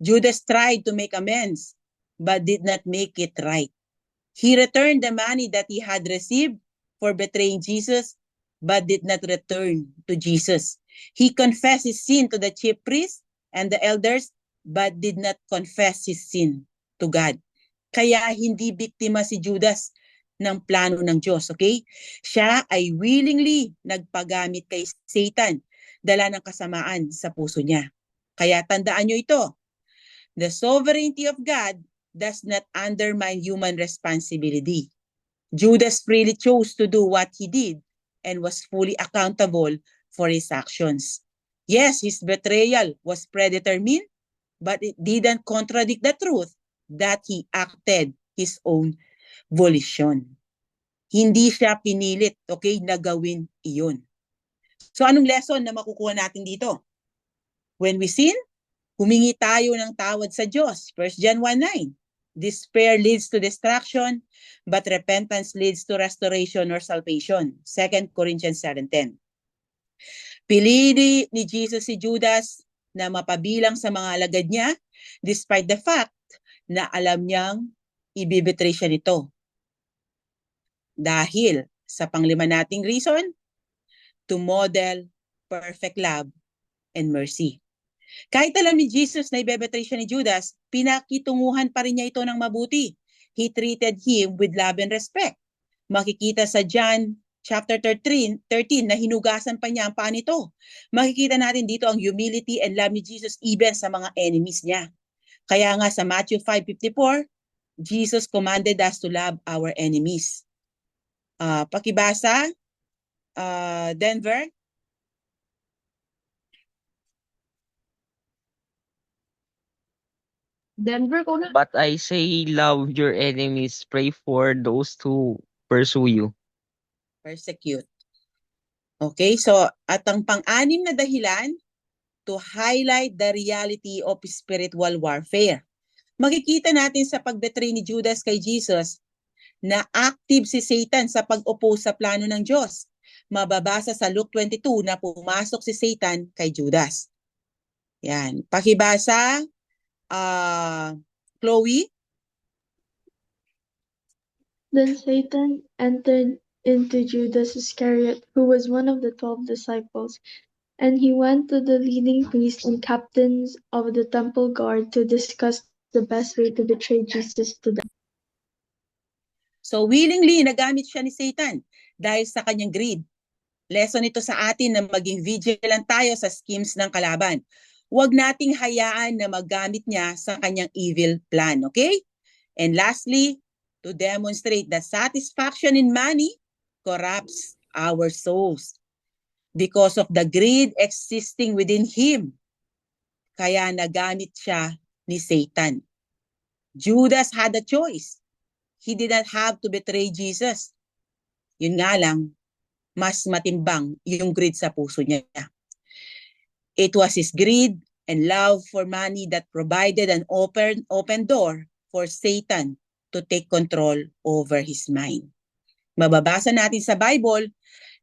Judas tried to make amends, but did not make it right. He returned the money that he had received for betraying Jesus, but did not return to Jesus. He confessed his sin to the chief priests and the elders, but did not confess his sin to God. Kaya hindi biktima si Judas ng plano ng Diyos, okay? Siya ay willingly nagpagamit kay Satan, dala ng kasamaan sa puso niya. Kaya tandaan nyo ito, the sovereignty of God does not undermine human responsibility. Judas freely chose to do what he did and was fully accountable for his actions. Yes, his betrayal was predetermined, but it didn't contradict the truth that he acted his own volition. Hindi siya pinilit, okay, na gawin iyon. So anong lesson na makukuha natin dito? When we sin, humingi tayo ng tawad sa Diyos. 1 John 1:9. Despair leads to destruction, but repentance leads to restoration or salvation. 2 Corinthians 7:10. Pinili ni Jesus si Judas na mapabilang sa mga alagad niya despite the fact na alam niyang ibibetray siya nito. Dahil sa panglima nating reason, to model perfect love and mercy. Kahit alam ni Jesus na ibebetray siya ni Judas, pinakitunguhan pa rin niya ito ng mabuti. He treated him with love and respect. Makikita sa John chapter 13 na hinugasan pa niya ang paa nito. Makikita natin dito ang humility and love ni Jesus even sa mga enemies niya. Kaya nga sa Matthew 5:54, Jesus commanded us to love our enemies. Pakibasa, Denver. Denver ko na. But I say, love your enemies, pray for those who pursue you. Persecute. Okay, so at ang pang-anim na dahilan, to highlight the reality of spiritual warfare. Makikita natin sa pagbetray ni Judas kay Jesus na active si Satan sa pag-oppose sa plano ng Diyos. Mababasa sa Luke 22 na pumasok si Satan kay Judas. Yan. Pakibasa, Chloe. Then Satan entered into Judas Iscariot, who was one of the 12 disciples, and he went to the leading priests and captains of the temple guard to discuss the best way to betray Jesus to them. So willingly nagamit siya ni Satan dahil sa kanyang greed. Lesson ito sa atin na maging vigilant tayo sa schemes ng kalaban. Huwag nating hayaan na magamit niya sa kanyang evil plan, okay? And lastly, to demonstrate that satisfaction in money corrupts our souls because of the greed existing within him. Kaya nagamit siya ni Satan. Judas had a choice. He did not have to betray Jesus. Yun nga lang, mas matimbang yung greed sa puso niya. It was his greed and love for money that provided an open door for Satan to take control over his mind. Mababasa natin sa Bible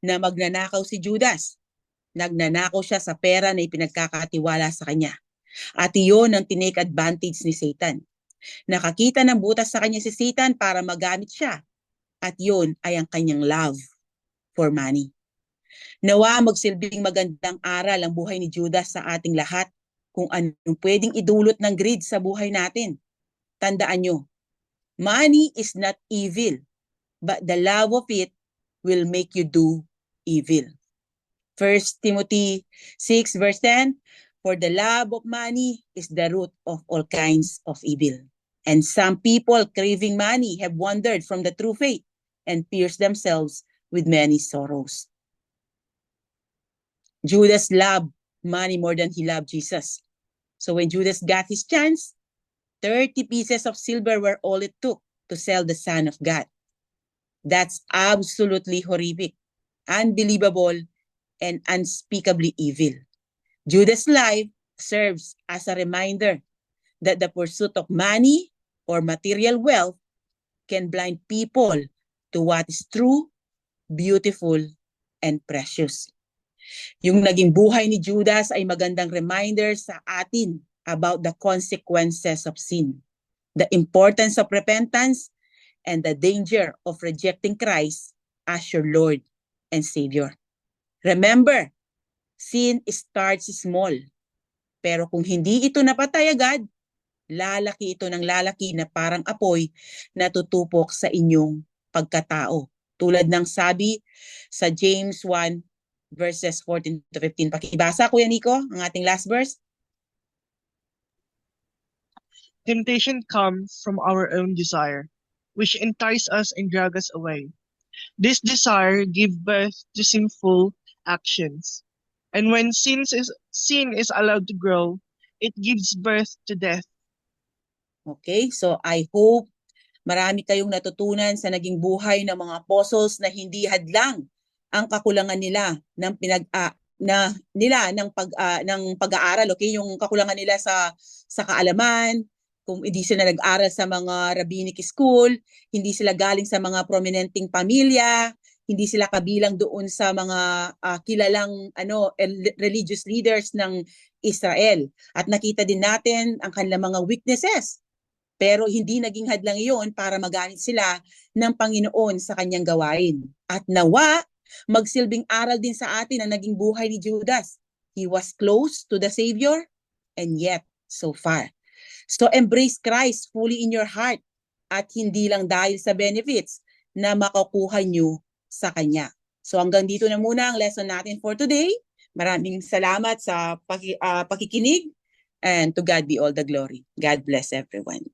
na magnanakaw si Judas. Nagnanakaw siya sa pera na ipinagkakatiwala sa kanya. At iyon ang tinake advantage ni Satan. Nakakita ng butas sa kanya si Satan para magamit siya. At yun ay ang kanyang love for money. Nawa magsilbing magandang aral ang buhay ni Judas sa ating lahat kung anong pwedeng idulot ng greed sa buhay natin. Tandaan nyo, money is not evil, but the love of it will make you do evil. 1 Timothy 6 verse 10, for the love of money is the root of all kinds of evil. And some people craving money have wandered from the true faith and pierced themselves with many sorrows. Judas loved money more than he loved Jesus. So when Judas got his chance, 30 pieces of silver were all it took to sell the Son of God. That's absolutely horrific, unbelievable, and unspeakably evil. Judas' life serves as a reminder that the pursuit of money or material wealth can blind people to what is true, beautiful, and precious. Yung naging buhay ni Judas ay magandang reminder sa atin about the consequences of sin, the importance of repentance, and the danger of rejecting Christ as your Lord and Savior. Remember, sin starts small, pero kung hindi ito napatay agad, lalaki ito ng lalaki na parang apoy na tutupok sa inyong pagkatao. Tulad ng sabi sa James 1 verses 14 to 15. Pakibasa, Kuya Nico, ang ating last verse. Temptation comes from our own desire, which entice us and drag us away. This desire gives birth to sinful actions. And when sin is allowed to grow, it gives birth to death. Okay, so I hope marami kayong natutunan sa naging buhay ng mga apostles na hindi hadlang ang kakulangan nila ng pag-aaral, okay? Yung kakulangan nila sa kaalaman, kung hindi sila nag-aral sa mga rabbinic school, hindi sila galing sa mga prominenteng pamilya, hindi sila kabilang doon sa mga kilalang religious leaders ng Israel. At nakita din natin ang kanilang mga weaknesses. Pero hindi naging hadlang iyon para magamit sila ng Panginoon sa kanyang gawain. At nawa, magsilbing aral din sa atin ang naging buhay ni Judas. He was close to the Savior and yet so far. So embrace Christ fully in your heart at hindi lang dahil sa benefits na makukuha nyo sa Kanya. So hanggang dito na muna ang lesson natin for today. Maraming salamat sa pakikinig, and to God be all the glory. God bless everyone.